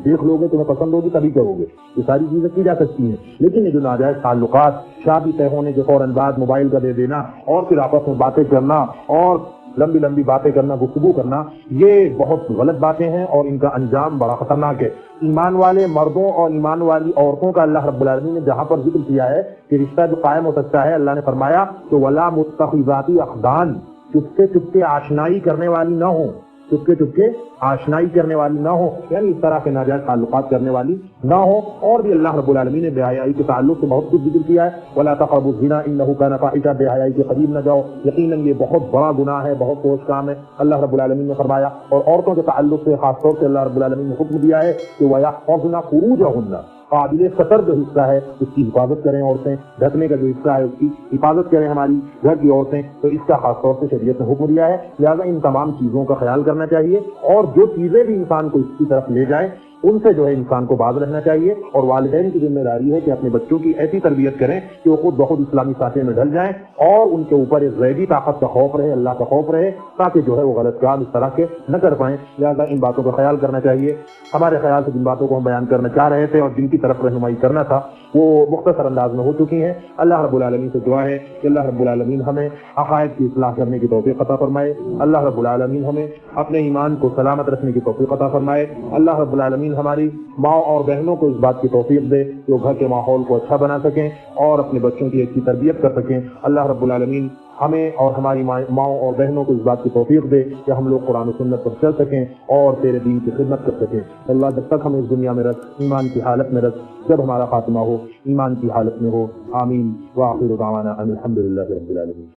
دیکھ لو گے، تمہیں پسند ہوگی تبھی کرو گے۔ یہ ساری چیزیں کی جا سکتی ہیں، لیکن یہ جو ناجائز تعلقات، شادی طے ہونے کے فوراً بعد موبائل کا دے دینا اور پھر آپس میں باتیں کرنا اور لمبی لمبی باتیں کرنا، گفتگو کرنا، یہ بہت غلط باتیں ہیں اور ان کا انجام بڑا خطرناک ہے۔ ایمان والے مردوں اور ایمان والی عورتوں کا اللہ رب العالمین نے جہاں پر ذکر کیا ہے کہ رشتہ جو قائم ہو سکتا ہے، اللہ نے فرمایا کہ ولا متخذات اخدان، چپکے چپکے آشنائی کرنے والی نہ ہوں، چپکے چپکے آشنائی کرنے والی نہ ہو، یعنی اس طرح کے ناجائز تعلقات کرنے والی نہ ہو۔ اور بھی اللہ رب العالمین نے بے حیائی کے تعلق سے بہت کچھ ذکر کیا ہے، وَلَا تَقْرَبُوا الزِّنَا إِنَّهُ كَانَ فَاحِشَةً، بے حیائی کے قریب نہ جاؤ، یقیناً یہ بہت بڑا گناہ ہے، بہت فحش کام ہے، اللہ رب العالمین نے فرمایا۔ اور عورتوں کے تعلق سے خاص طور سے اللہ رب العالمین نے حکم دیا ہے کہ وَيَحْفَظْنَ فُرُوجَهُنَّ، قابل ستر جو حصہ ہے اس کی حفاظت کریں عورتیں، ڈھکنے کا جو حصہ ہے اس کی حفاظت کریں ہماری گھر کی عورتیں، تو اس کا خاص طور سے شریعت نے حکم دیا ہے۔ لہٰذا ان تمام چیزوں کا خیال کرنا چاہیے، اور جو چیزیں بھی انسان کو اس کی طرف لے جائیں ان سے جو ہے انسان کو باز رہنا چاہیے، اور والدین کی ذمہ داری ہے کہ اپنے بچوں کی ایسی تربیت کریں کہ وہ خود بخود اسلامی سانچے میں ڈھل جائیں، اور ان کے اوپر ایک غیبی طاقت کا خوف رہے، اللہ کا خوف رہے، تاکہ جو ہے وہ غلط کام اس طرح کے نہ کر پائیں۔ لہٰذا ان باتوں کا خیال کرنا چاہیے۔ ہمارے خیال سے جن باتوں کو ہم بیان کرنا چاہ رہے تھے اور جن کی طرف رہنمائی کرنا تھا وہ مختصر انداز میں ہو چکی ہیں۔ اللہ رب العالمین سے دعا ہے کہ اللہ رب العالمین ہمیں عقائد کی اصلاح کرنے کی توفیق عطا فرمائے، اللہ رب العالمین ہمیں اپنے ایمان کو سلامت رکھنے کی توفیق عطا فرمائے، اللہ رب العالمین ہماری ماں اور بہنوں کو اس بات کی توفیق دے کہ وہ گھر کے ماحول کو اچھا بنا سکیں اور اپنے بچوں کی اچھی تربیت کر سکیں۔ اللہ رب العالمین ہمیں اور ہماری ماں اور بہنوں کو اس بات کی توفیق دے کہ ہم لوگ قرآن و سنت پر چل سکیں اور تیرے دین کی خدمت کر سکیں۔ اللہ جب تک ہمیں اس دنیا میں رکھ، ایمان کی حالت میں رکھ، جب ہمارا خاتمہ ہو ایمان کی حالت میں ہو۔ آمین۔ وآخر دعوانا ان الحمد للہ رب العالمین۔